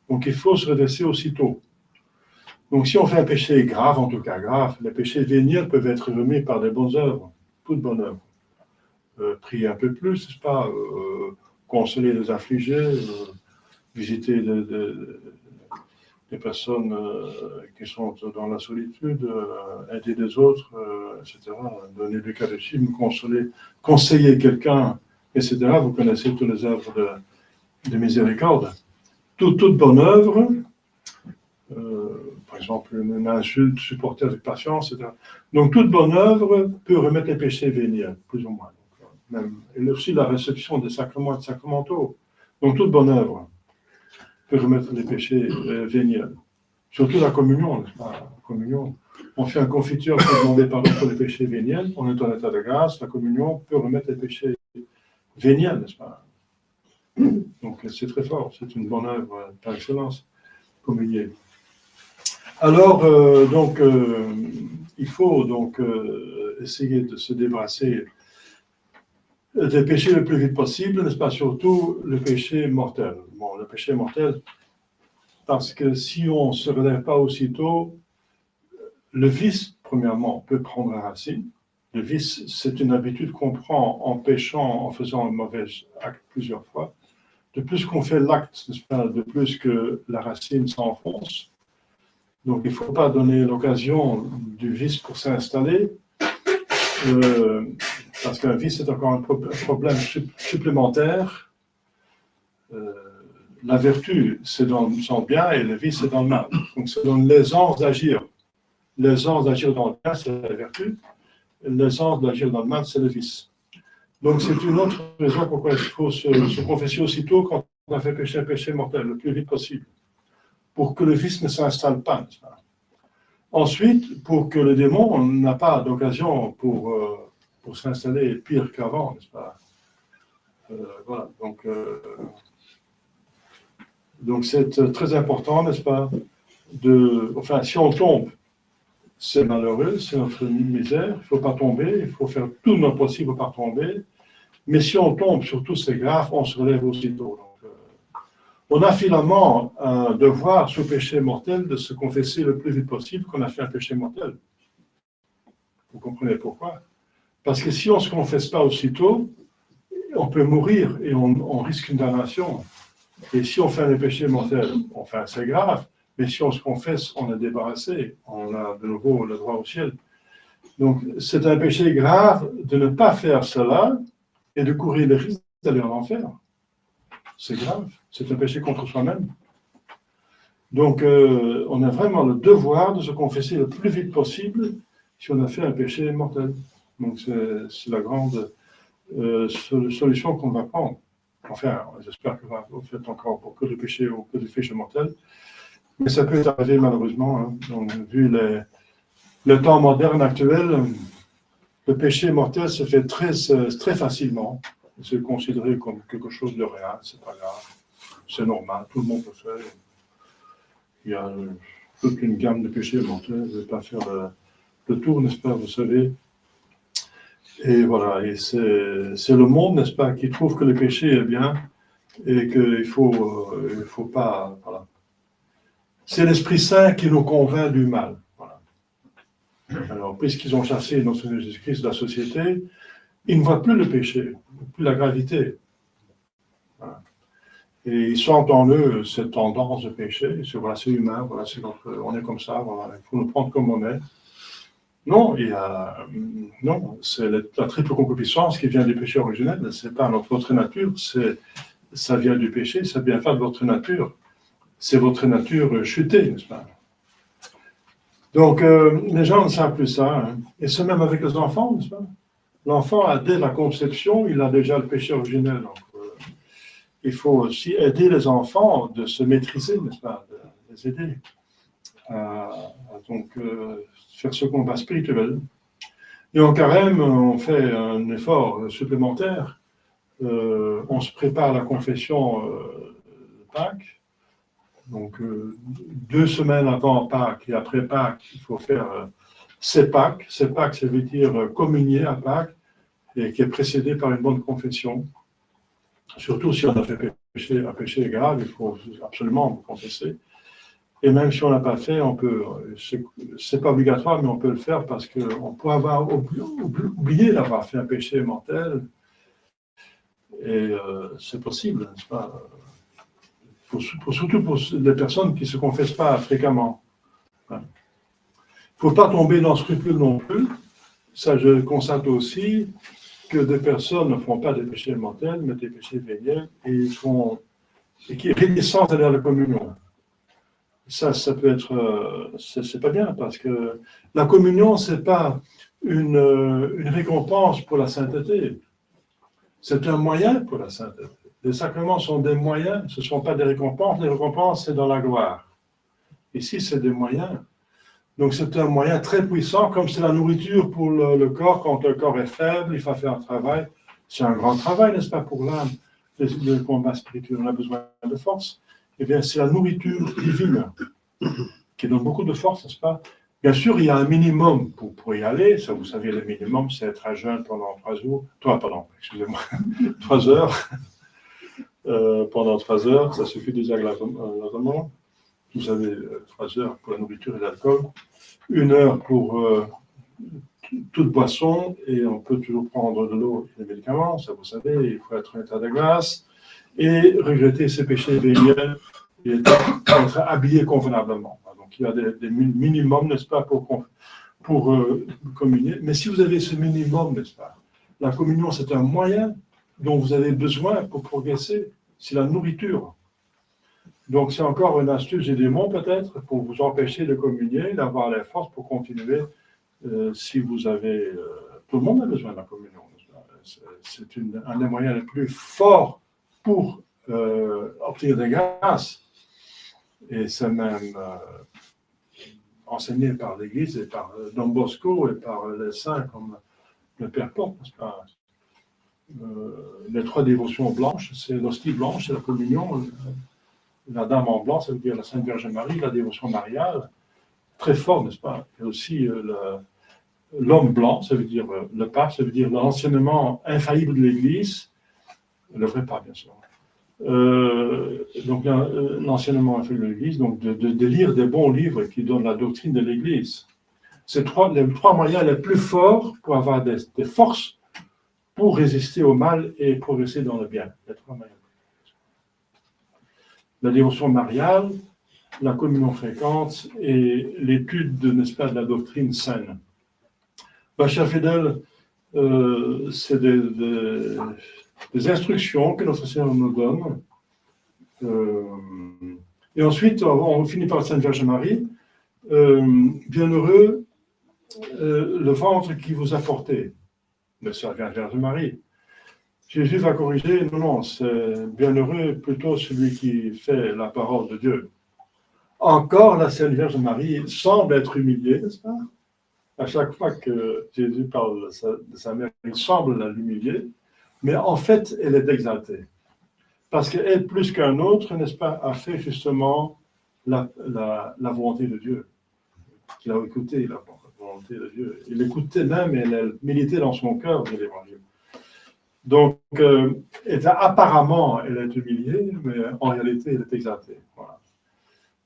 Donc, il faut se redresser aussitôt. Donc, si on fait un péché grave, en tout cas grave, les péchés véniels peuvent être remis par des bonnes œuvres, toutes bonnes œuvres. Prier un peu plus, n'est-ce pas? Consoler les affligés, visiter des personnes qui sont dans la solitude, aider des autres, etc. Donner du catéchisme, conseiller quelqu'un, etc. Vous connaissez toutes les œuvres de miséricorde. Toute bonne œuvre, par exemple, une insulte supportée avec patience, etc. Donc, toute bonne œuvre peut remettre les péchés véniels, plus ou moins. Et aussi la réception des sacrements et des sacramentaux. Donc, toute bonne œuvre peut remettre les péchés véniels. Surtout la communion, n'est-ce pas? La communion. On fait un confiture pour demander pardon pour les péchés véniels. On est en état de grâce. La communion peut remettre les péchés véniels, n'est-ce pas? Donc, c'est très fort. C'est une bonne œuvre par excellence, communier. Alors, il faut donc essayer de se débarrasser des péchés le plus vite possible, n'est-ce pas? Surtout le péché mortel. Bon, le péché mortel, parce que si on ne se relève pas aussitôt, le vice, premièrement, peut prendre racine. Le vice, c'est une habitude qu'on prend en péchant, en faisant un mauvais acte plusieurs fois. De plus qu'on fait l'acte, n'est-ce pas? De plus que la racine s'enfonce. Donc, il ne faut pas donner l'occasion du vice pour s'installer, parce qu'un vice est encore un problème supplémentaire. La vertu, c'est dans le bien, et le vice, c'est dans le mal. Donc, ça donne l'aisance d'agir. L'aisance d'agir dans le bien, c'est la vertu. L'aisance d'agir dans le mal, c'est le vice. Donc, c'est une autre raison pourquoi il faut se confesser aussitôt quand a fait pécher un péché mortel le plus vite possible, pour que le vice ne s'installe pas, n'est-ce pas? Ensuite, pour que le démon n'a pas d'occasion pour s'installer pire qu'avant, n'est-ce pas? Voilà, donc c'est très important, n'est-ce pas? Enfin, si on tombe, c'est malheureux, c'est notre misère, il ne faut pas tomber, il faut faire tout notre possible pour ne pas tomber, mais si on tombe, surtout c'est grave, on se relève aussitôt. Donc, on a finalement un devoir sous péché mortel de se confesser le plus vite possible qu'on a fait un péché mortel. Vous comprenez pourquoi? Parce que si on ne se confesse pas aussitôt, on peut mourir et on risque une damnation. Et si on fait un péché mortel, enfin c'est grave, mais si on se confesse, on est débarrassé, on a de nouveau le droit au ciel. Donc c'est un péché grave de ne pas faire cela et de courir le risque d'aller en enfer. C'est grave, c'est un péché contre soi-même. Donc on a vraiment le devoir de se confesser le plus vite possible si on a fait un péché mortel. Donc c'est la grande solution qu'on va prendre. Enfin, j'espère que vous faites encore beaucoup de péchés ou peu de péchés mortels. Mais ça peut arriver malheureusement. Hein. Donc, vu le temps moderne actuel, le péché mortel se fait très facilement. C'est considéré comme quelque chose de rien, c'est pas grave. C'est normal, tout le monde peut faire. Il y a toute une gamme de péchés mortels. Je ne vais pas faire le tour, n'est-ce pas, vous savez. Et voilà, et c'est le monde, n'est-ce pas, qui trouve que le péché est bien et qu'il faut pas. Voilà. C'est l'Esprit Saint qui nous convainc du mal. Voilà. Alors, puisqu'ils ont chassé notre Seigneur Jésus-Christ de la société, ils ne voient plus le péché, plus la gravité. Voilà. Et ils sentent en eux cette tendance de péché. C'est humain, voilà, on est comme ça, voilà, il faut nous prendre comme on est. Non, c'est la triple concupiscence qui vient du péché originel. Ce n'est pas votre nature, ça vient du péché, ça vient pas de votre nature. C'est votre nature chutée, n'est-ce pas? Donc, les gens ne savent plus ça. Hein. Et c'est même avec les enfants, n'est-ce pas? L'enfant, dès la conception, il a déjà le péché originel. Donc, il faut aussi aider les enfants de se maîtriser, n'est-ce pas? De les aider à faire ce combat spirituel. Et en carême, on fait un effort supplémentaire. On se prépare à la confession de Pâques. Donc, 2 semaines avant Pâques et après Pâques, il faut faire ces Pâques. Ces Pâques, ça veut dire communier à Pâques, et qui est précédé par une bonne confession. Surtout si on a fait un péché grave, il faut absolument vous confesser. Et même si on n'a pas fait, on peut, c'est pas obligatoire, mais on peut le faire parce qu'on peut avoir oublié d'avoir fait un péché mortel. Et c'est possible, n'est-ce pas? Surtout pour les personnes qui ne se confessent pas fréquemment. Il ne faut pas tomber dans le scrupule non plus. Ça, je constate aussi que des personnes ne font pas des péchés mortels, mais des péchés véniels, et qui réticent d'aller à la communion. Ça peut être, c'est pas bien, parce que la communion, c'est pas une récompense pour la sainteté. C'est un moyen pour la sainteté. Les sacrements sont des moyens, ce ne sont pas des récompenses. Les récompenses, c'est dans la gloire. Ici, c'est des moyens. Donc, c'est un moyen très puissant, comme c'est la nourriture pour le corps. Quand le corps est faible, il faut faire un travail. C'est un grand travail, n'est-ce pas, pour l'âme. Le combat spirituel, on a besoin de force. Eh bien, c'est la nourriture divine qui donne beaucoup de force, n'est-ce pas? Bien sûr, il y a un minimum pour y aller. Ça, vous savez, le minimum, c'est être à jeûne pendant 3 heures. Pendant 3 heures, ça suffit déjà largement. Vous savez, 3 heures pour la nourriture et l'alcool, 1 heure pour toute boisson, et on peut toujours prendre de l'eau et des médicaments, ça vous savez, il faut être en état de grâce, et regretter ses péchés véniels, et être habillé convenablement. Donc il y a des minimums, n'est-ce pas, pour communier. Mais si vous avez ce minimum, n'est-ce pas, la communion, c'est un moyen dont vous avez besoin pour progresser. C'est la nourriture. Donc, c'est encore une astuce des démons, peut-être, pour vous empêcher de communier, d'avoir les forces pour continuer. Si vous avez... tout le monde a besoin de la communion. C'est un des moyens les plus forts pour obtenir des grâces. Et c'est même enseigné par l'Église et par Don Bosco et par les saints comme le Père Porte, n'est-ce pas? Les 3 dévotions blanches, c'est l'hostie blanche, c'est la communion, la dame en blanc, ça veut dire la Sainte Vierge Marie, la dévotion mariale, très fort, n'est-ce pas? Et aussi l'homme blanc, ça veut dire le pape, ça veut dire l'enseignement infaillible de l'Église, le vrai pape, bien sûr. Donc l'enseignement infaillible de l'Église, donc de lire des bons livres qui donnent la doctrine de l'Église. C'est les 3 moyens les plus forts pour avoir des forces pour résister au mal et progresser dans le bien. Les 3 moyens. La dévotion mariale, la communion fréquente et l'étude, n'est-ce pas, de la doctrine saine. Chers fidèles, c'est des instructions que notre Seigneur nous donne. Et ensuite, on finit par la Sainte Vierge Marie. Bienheureux le ventre qui vous a porté, mais ça vient de Vierge Marie. Jésus va corriger, non, c'est bienheureux plutôt celui qui fait la parole de Dieu. Encore, la Sainte Vierge Marie semble être humiliée, n'est-ce pas? À chaque fois que Jésus parle de sa mère, il semble l'humilier, mais en fait, elle est exaltée. Parce qu'elle, plus qu'un autre, n'est-ce pas, a fait justement la volonté de Dieu. Il a écouté la volonté de Dieu. Il écoutait même et elle militait dans son cœur de l'Évangile. Donc, apparemment, elle est humiliée, mais en réalité, elle est exaltée. Voilà.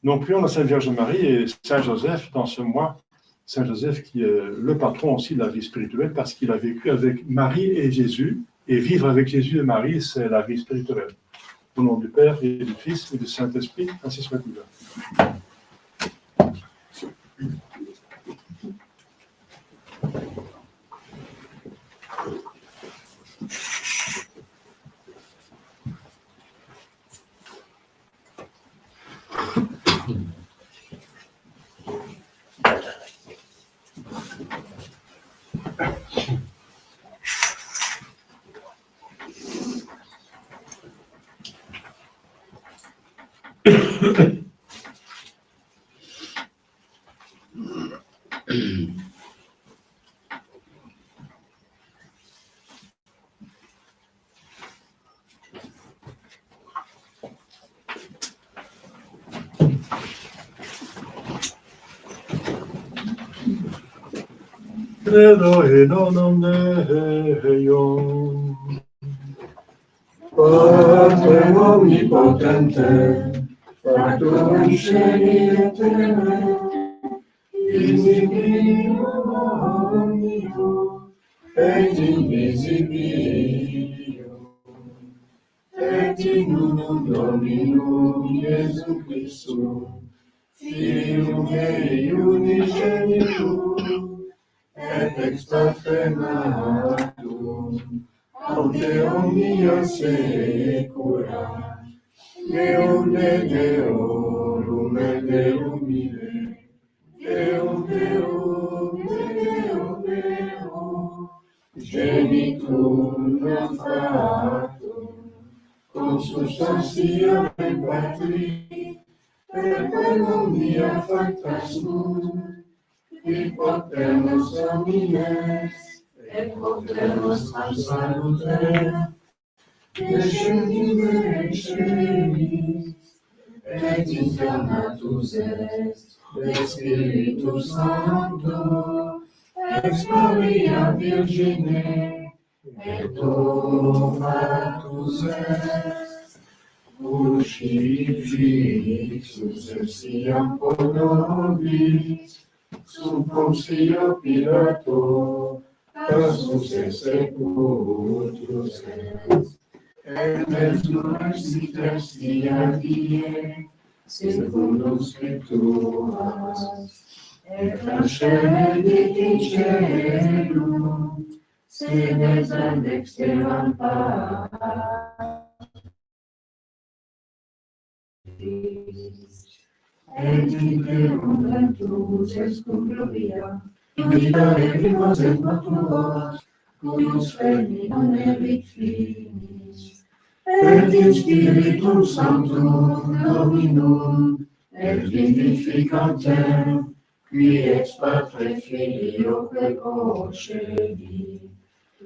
Donc, prions la Sainte Vierge Marie et Saint Joseph dans ce mois. Saint Joseph qui est le patron aussi de la vie spirituelle parce qu'il a vécu avec Marie et Jésus. Et vivre avec Jésus et Marie, c'est la vie spirituelle. Au nom du Père et du Fils et du Saint-Esprit, ainsi soit-il. Elohim Omneum, Pater omnipotente, Factum Sceli et terrae, visibilium omnium, et invisibilium, et in unum Dominum Iesum Christum, Filium Dei unigenitum, et ex Patre natum, ante omnia saecula, Deum de Deorum et Deum ire, Deum Deum Deum, genitum nafatum, consubstantiam Patri, per omnia factasmum, qui portemus homines, et portemus ad salute, descendime extremis, et incarnatus est de Spiritus Sancto, ex Maria Virgine, et factus est, crucifixus essiam ponobis, sub Pontio Pilato, passus et sepultus est, et resurrexit tertia die, secundum Scripturas, et ascendit in caelum, sedes ad dexteram Patris, et in Deum ventus est cum gloria, vita et vivos et mortuos, cuius veni non erit finis, et in Spiritum Sanctum Dominum, et vivificantem, qui ex Patre Filio precocedi,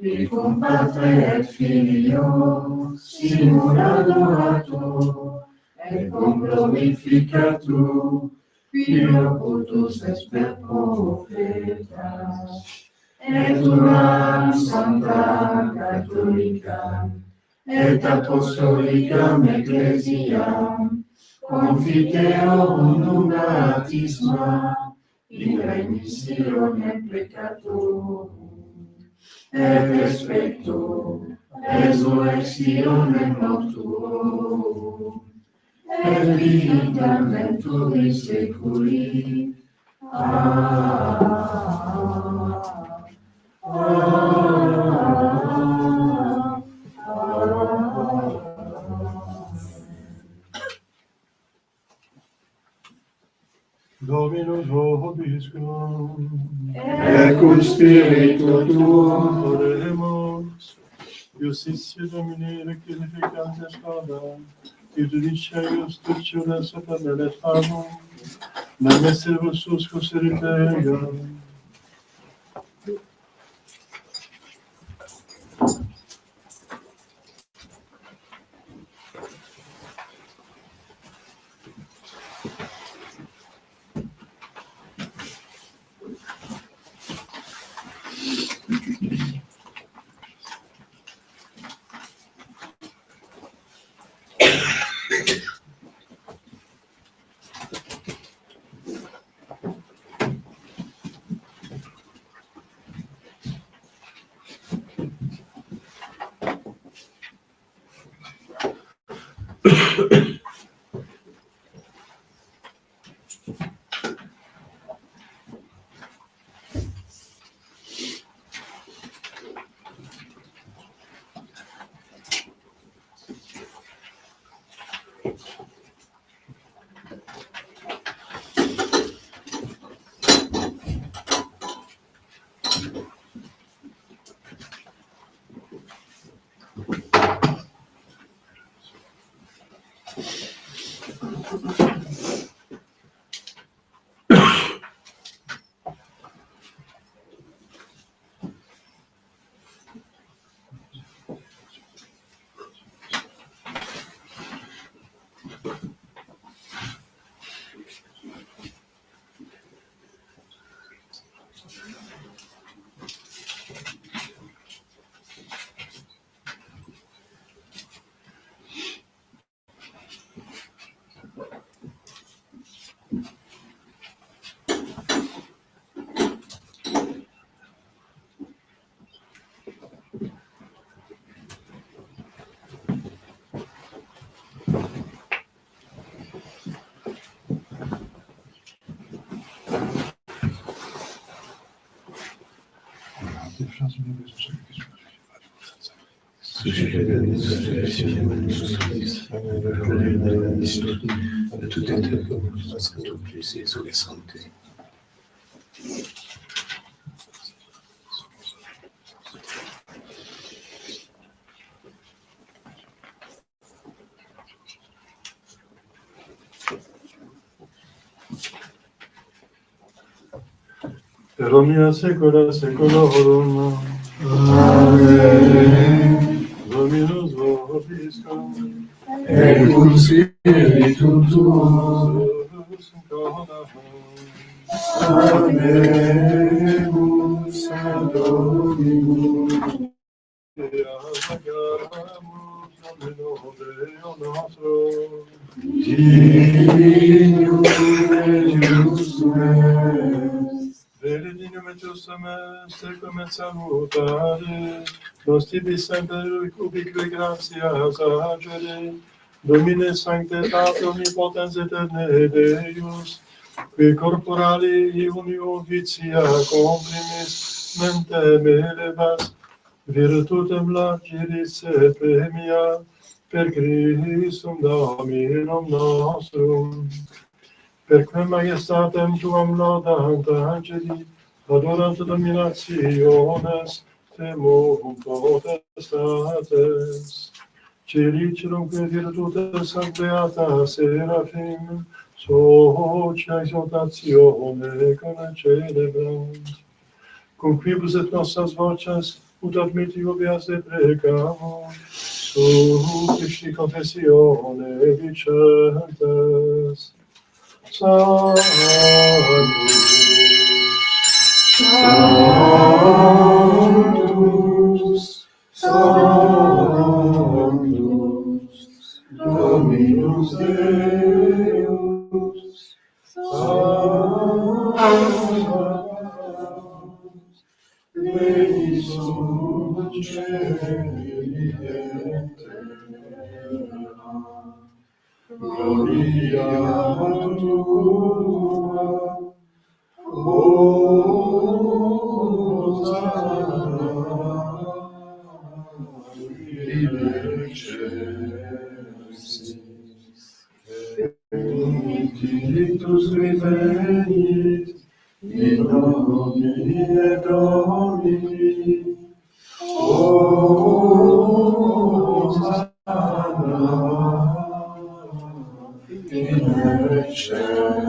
qui cum Patre et Filio simul adorator, et cum glorificatur, qui locutus est per profetas, et unam sanctam catholicam, et apostolicam ecclesiam, confiteorum baptisma, in remissione peccatorum, et expecto resurrectione mortuorum, et vitam venturi seculi. Dominus vobiscum, et cum spiritu tuo, oremus, Iustitia Domini rectificantes Father, et deliciae structuras sapere famum, namese vossus coseritea. de tout être comme parce que tout plaisir sur les santé. Per omnia saecula saeculorum. Amen. Dominus vobiscum. Et cum spiritu tuo, amemus ad Dominum. Divinum et justum est. Benedictum et justum est, tecum et salutare, nos tibi semper ubique gratias agere, Domine sanctetat omnipotens aeterne Deus, qui corporali unio vitia comprimis mentem elevas, virtutem lagiris et premia, per Christum Dominum nostrum. Perque majestatem tuam laudant angeli, adorant dominationes, temum potestates, Cericelum que virtudes ad beata serafim, socia exaltatione con celebrant. Conquibus et nostras voces, ut admittio beas deprecamo, supplici confessione vicentes. Sanctus, Sanctus, Dominus Deus, Sanctus, benissimo cieli et terra, gloria tua, in excelsis. Benedictus revenit in nomine Domini. Hosanna in excelsis.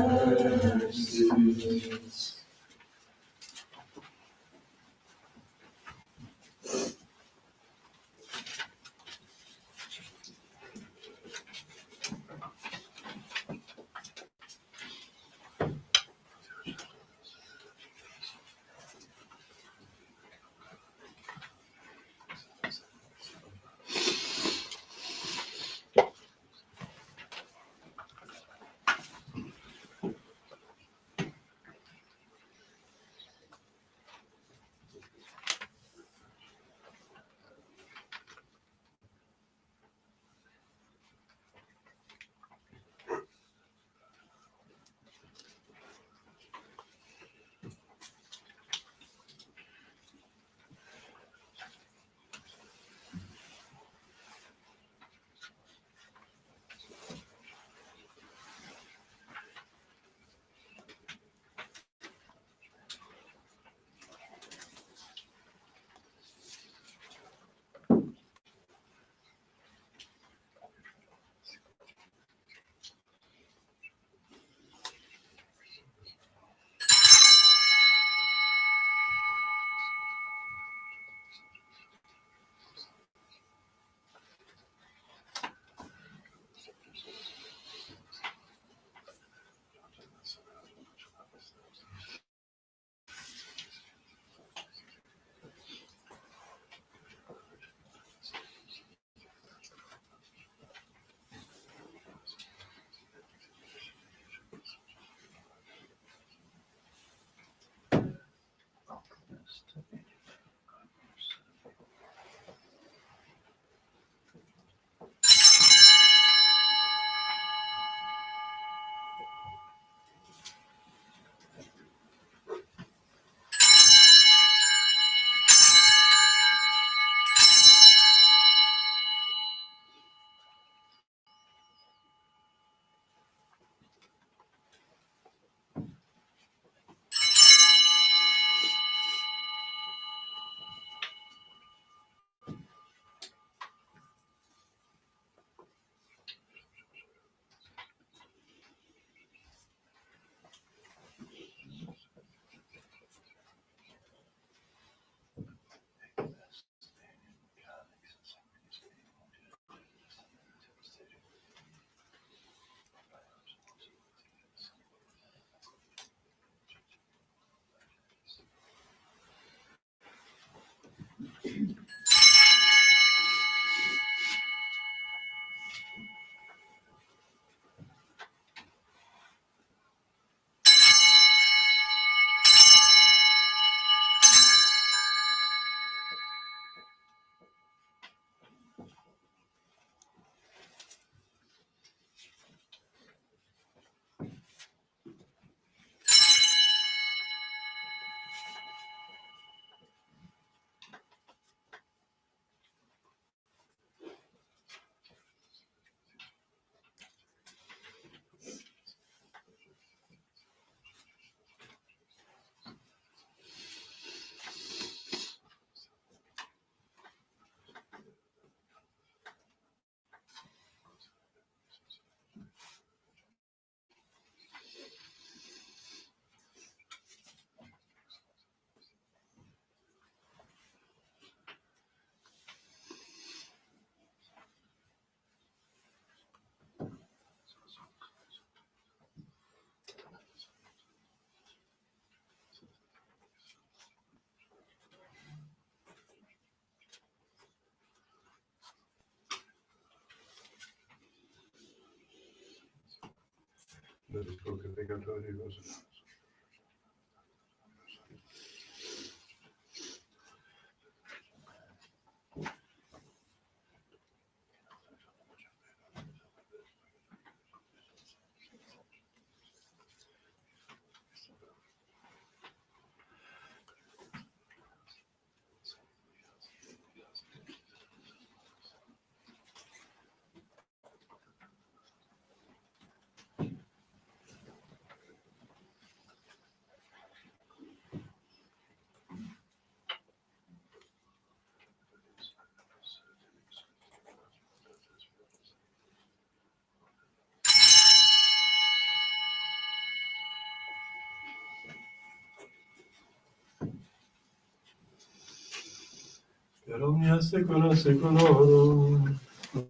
Per omnia saecula saeculorum.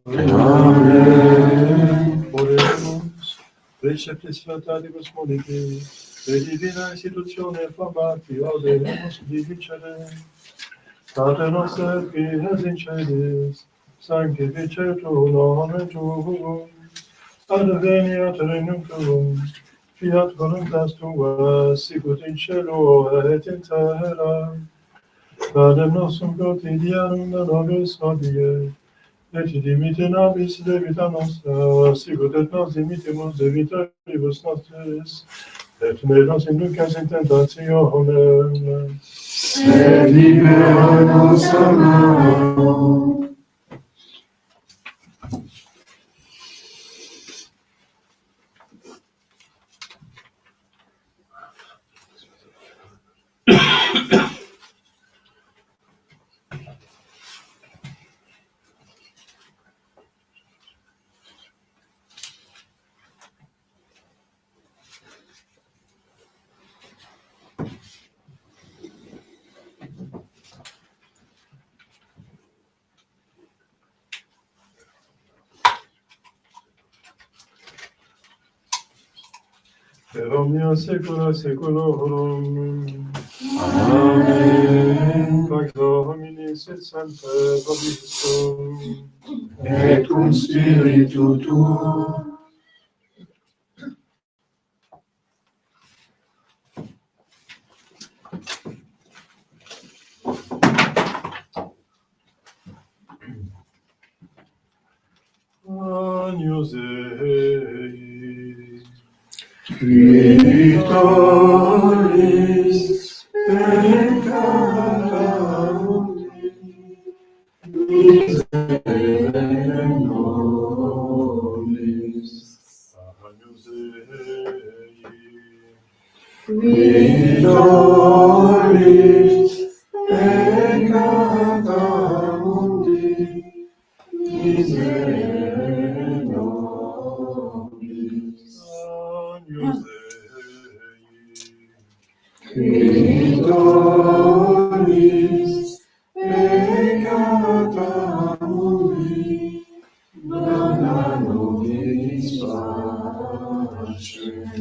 Amen. Oremus, preceptis fratatibus moditi, et divina institutione formati audemus dicere. Pater noster, qui es in celis, sanctificetur nomen tuum, adveniat regnum tuum, fiat voluntas tua, sicut in cielo et in terra. Panem nostrum quotidianum da nobis hodie, et dimitte nobis debita nostra, sicut et nos dimittimus debitoribus nostris, et ne nos inducas in tentationem, Sed libera-nos a malo. per omnia saecula saeculorum. Amen. Pax Dominis et semper vobiscum. Et cum spiritu tuo. Agnus Dei. Qui victoris peccata mundi, miserere nobis. Agnus Dei. Victoris peccata mundi, miserere nobis. Agnus Dei. Victoris peccata mundi, dona nobis pacem.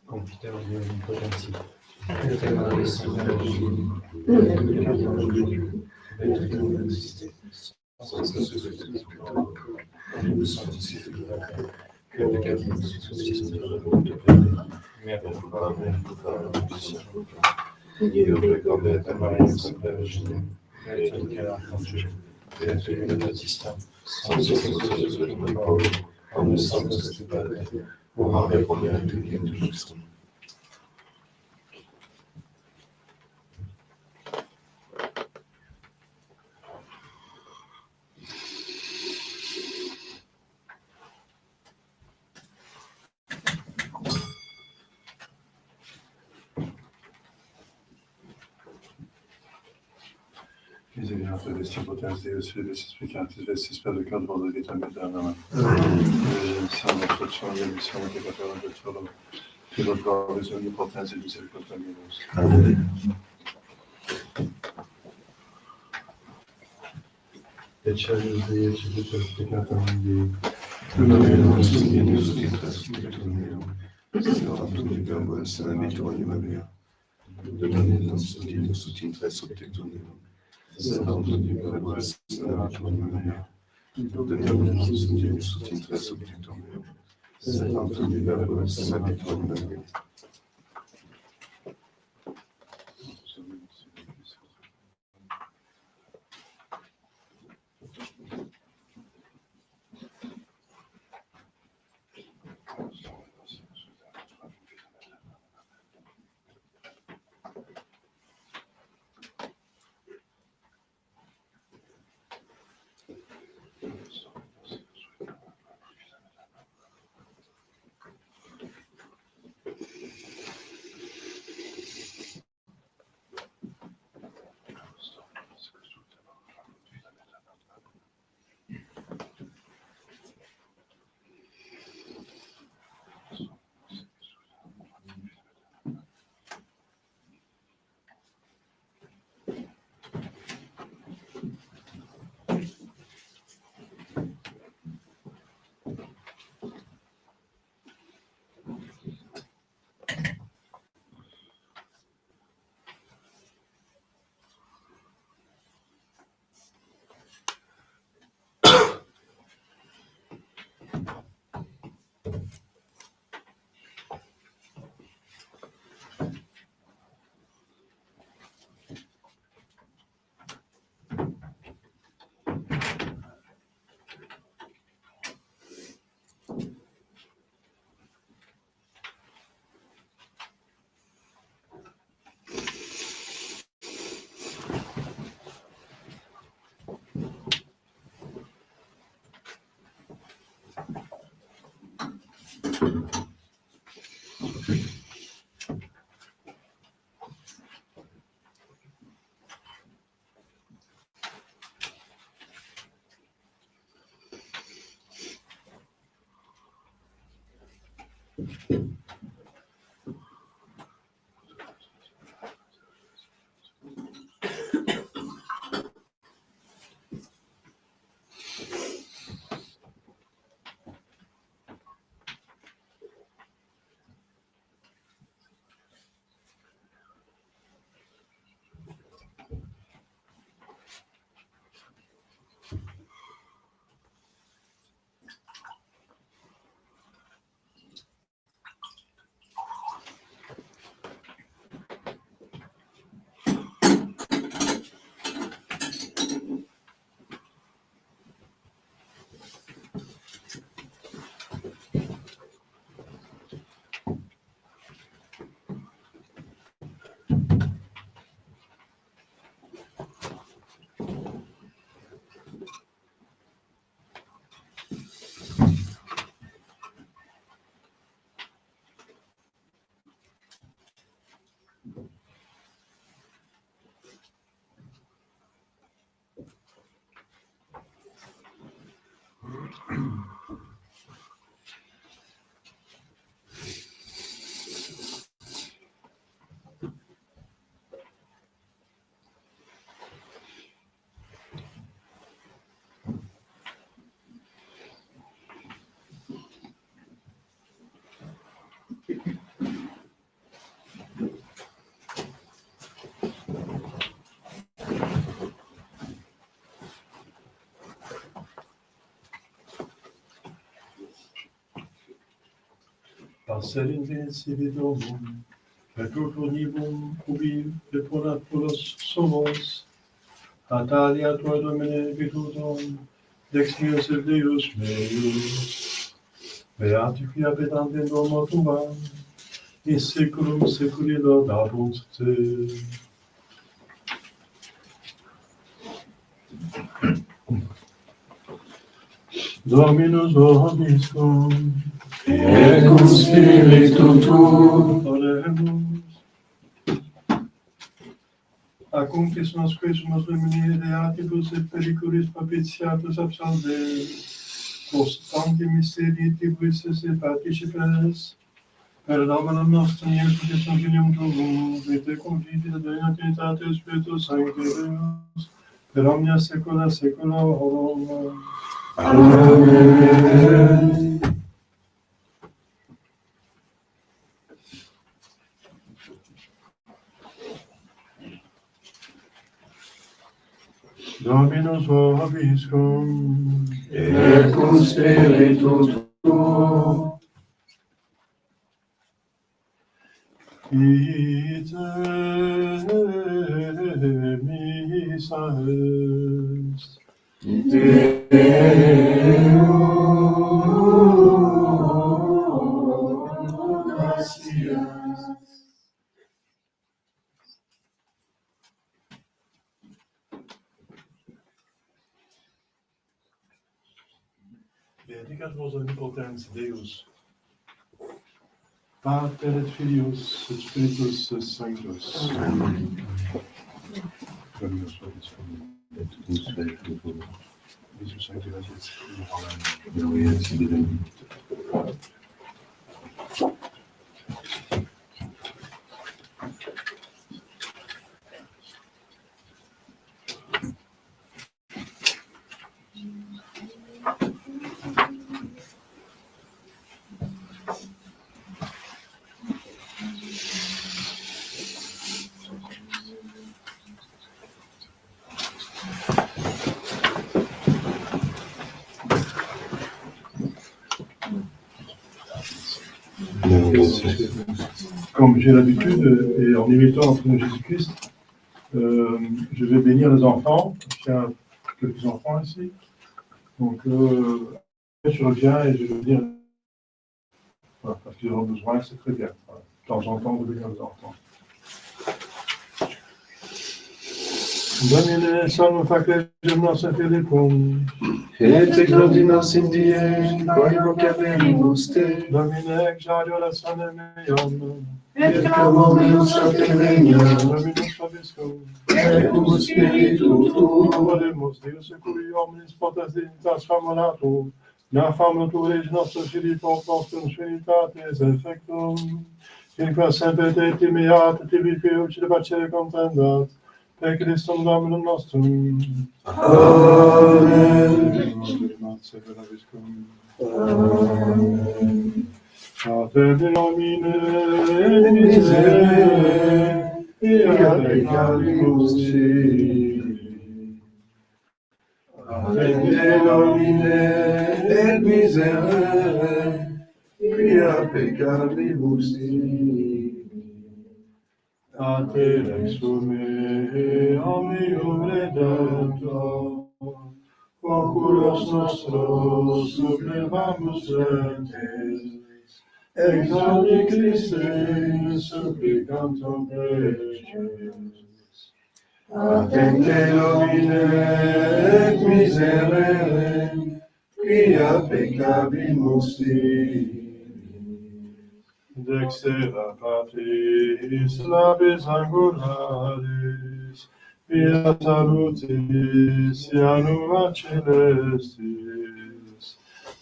Confiteor Dio Onipotenti, Te Maria, Santa Virgine, Vertus exister, sans nous sanctifier, que le Catholique mais pourquoi Dio pregobete Maria, Santa Virgine, Vertus Arcangelo, Vertus Battista, sans Jésus de Paul, en nous sanctifier, pour en répondre à tout bien tout juste. Misericorde Desti potens Deus fidelis explicantes vestis perdicant vola vitam aeternam. Salve Sociale, missione peccatorum et solo, Filot Bovis omnipotens et misericordia meus. Amen. Eccelis Dei, eccelis peccatorum Dei. Dominus Dominus intra spiritum meum, spiritum libero et salvator anima mea. Dominus Dominus intra spiritum meum, spiritum libero et salvator anima mea. Dominus Dominus intra spiritum meum, spiritum libero et salvator anima mea. Passer invincibilum, perturbonibum ubi depuratus somos, Natalia tua Domine virtutum, Dex meus et Deus meus, beati qui habitant in domo tua, in seculum seculi laudabunt te. Dominus vobiscum, et cum spiritu tuo, oremus. Acuncis nosque sumus lumini reatibus et periculis propitiatus absolve, post tanti misterii tibuis et participes, per Dominum nostrum Iesus Christum Filium Tuum, et te confidi de Dei Trinitate Spiritus Sancti Deus, per omnia saecula saeculorum. Amen. Dominus vobiscum, Et cum spiritu tuo, ite missa est. Benedicat vos omnipotens Deus, Pater et Filius et Spiritus Sanctus. Amen. Dominus vobiscum, et cum spiritu tuo, Iesus sanctificatis, gloria et benedictum. Comme j'ai l'habitude, et en imitant notre Jésus-Christ, je vais bénir les enfants. Il y a quelques enfants ici. Donc, je reviens et je vais bénir. Voilà, parce qu'ils auront besoin, c'est très bien. Voilà. De temps en temps, de bénir les enfants. Domine, salve faclem nos Philippum. et exordinas in die, quae vocabimus te, Domine, exaudio la sane meam. et camomius sacerdotia, Dominus vobiscum. et cum spiritu tuo, Oremus, Deus seculi omnis potens dignitas famulatum, na famutur Eis nostro Philippum nostrum Trinitatis effectum, in qua semper te timiat, tibi fiuci de pacere contendat, per Christum Dominum nostrum. Amen. Amen. Pater Domine, et miserere, via peccavimus Dei. Pater Domine, et miserere, via peccavimus Dei. A te exume, omnium redemptor, oculos nostros supplevamus ventes, exaudi Christe supplicantum preces. Attente Domine, et miserere, quia peccavimus Dei. Dexera Patris, labes angularis, via salutis, ianua celestis,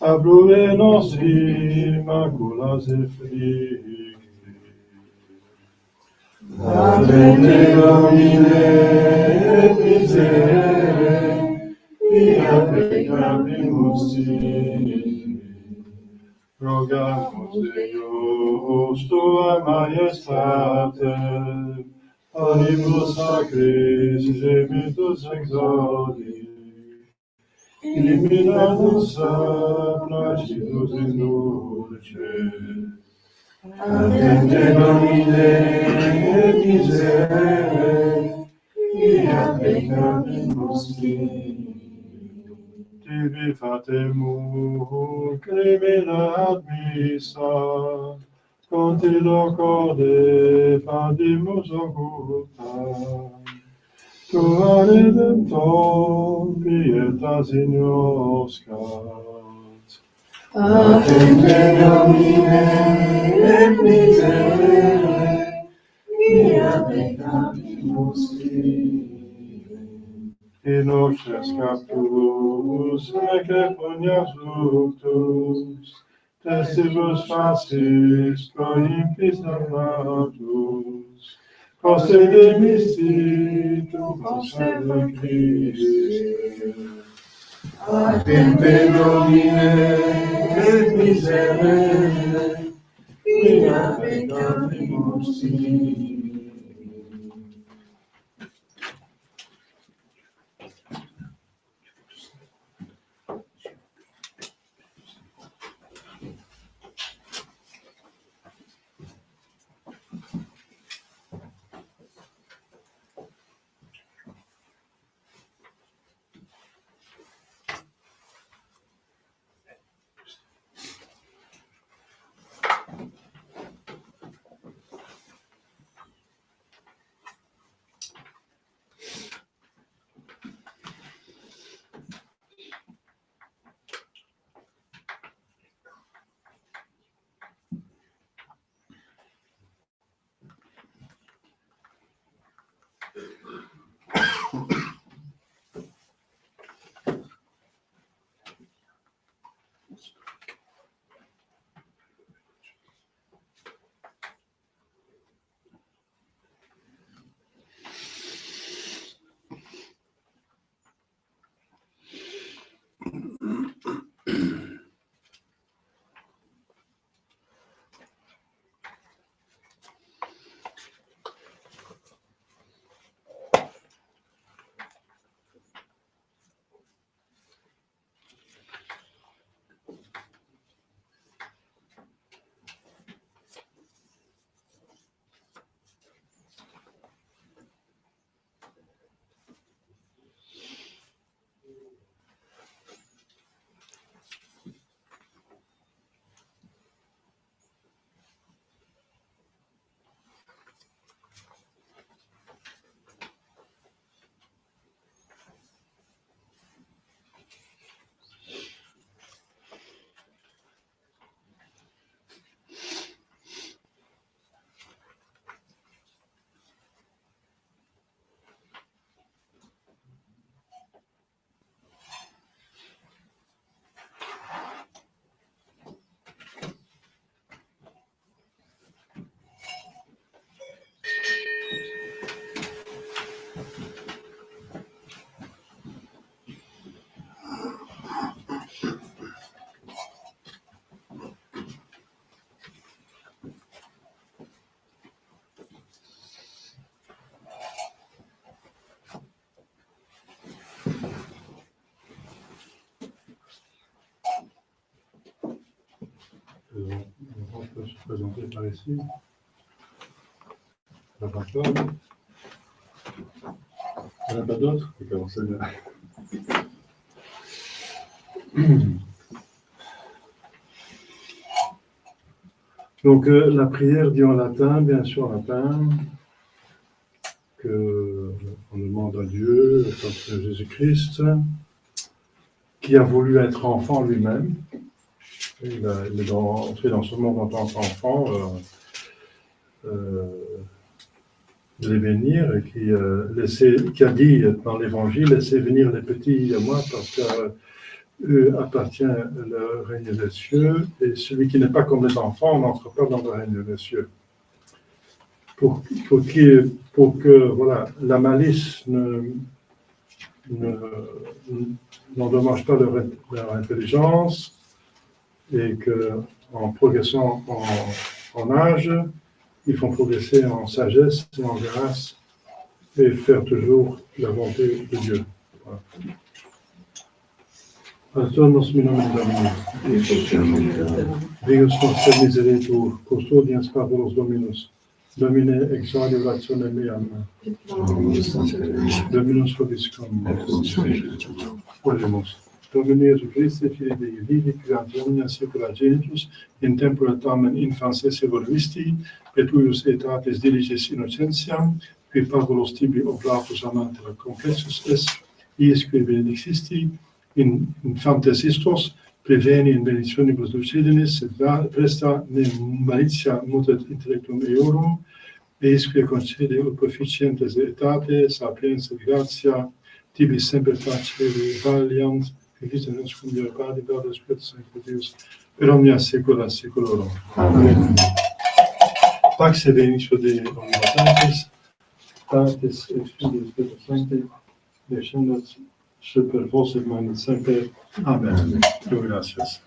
abrure nostri maculas effligis. Attente Domine, et miserere, via peccavimus Dei. Rogamus Deus, tua majestate, anibus sacris gemitus exaudi, illuminatus placitus in dulce, Attende Domine miserere, quia peccabimus tibi fatemur crimina admissa, conti locorde fadimus occulta. Tua redemptor pietas ignoscat. Attende Domine et miserere, quia peccabimus in noces captus, nec pugnas luctus, testibus facis, coimpis amatus, coste de misti, tu conserva Christe. Attende Domine et miserere, quia peccabimus On peut se présenter par ici. La parole. Il n'y en a pas d'autres? On peut commencer là. Donc, la prière dit en latin, bien sûr en latin, qu'on demande à Dieu, au Seigneur Jésus-Christ, qui a voulu être enfant lui-même. Il est entré dans ce monde en tant qu'enfant, de les bénir, et qui a dit dans l'Évangile, laissez venir les petits à moi, parce qu'à eux appartient le règne des cieux, et celui qui n'est pas comme les enfants n'entre pas dans le règne des cieux. Pour que voilà, la malice n'endommage pas leur intelligence, et qu'en progressant en âge, ils font progresser en sagesse et en grâce, et faire toujours la volonté de Dieu. Voilà. Ajuda-nos em nome de Deus. Deus noster miseritur, custodians fabulos Dominus, Domine exaudio ratione meam, Dominus vobiscum. Oremus. Domine Iesu Christe, Filii Dei vivi, quiam omnia saecula genitus, in tempore tamen infans esse volvisti, petuius aetatis diliges innocentiam, qui Pavlos tibi oblatus amantera complexus est, iis qui benedixisti, in infantes istos, preveni in benedictionibus dulcedenis, sed presta ne malitia mutet intellectum eorum, eis qui concede ut proficientes aetate, sapienza et gratia, tibi semper facere valiant, Felice nos cum Deo Padre, Fiat et Spiritus Sanctus Deus, per omnia saecula saeculorum. Amen. Pax et benedictio Dei omnipotentis, Patris et Filii et Spiritus Sancti, descendat super vos et manit semper. Amen. Deo gratias.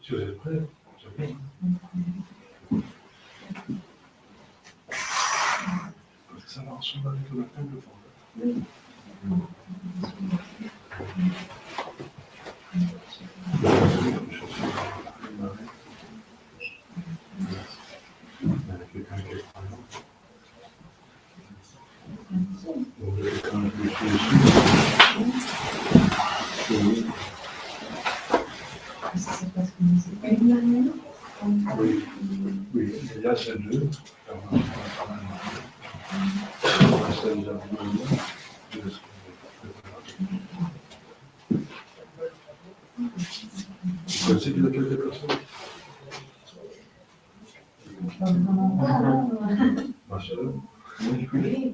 Si vous êtes prêts, c'est bon. Ça va ensemble avec le matin de fond. Oui, oui, il y a celle d'eux. Celle d'eux. Vous connaissez quelque personne? Ma soeur? Oui.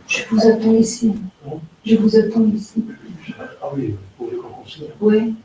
Je vous attends ici. Je vous attends ici. Ah oui, pour les concert. Oui.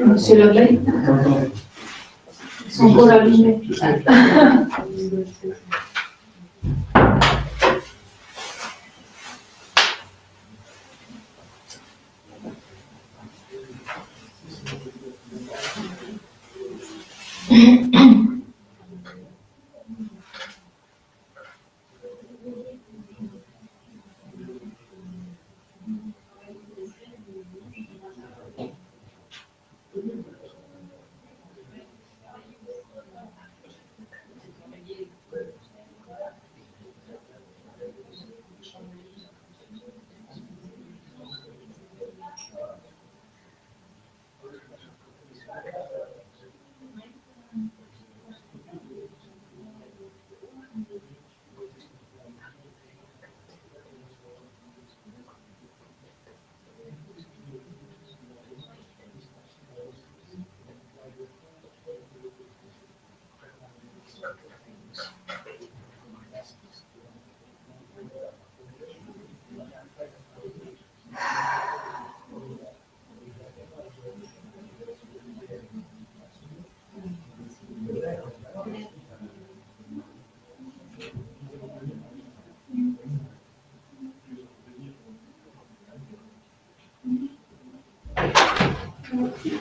Monsieur Lebrun, ils sont encore allumés. Merci.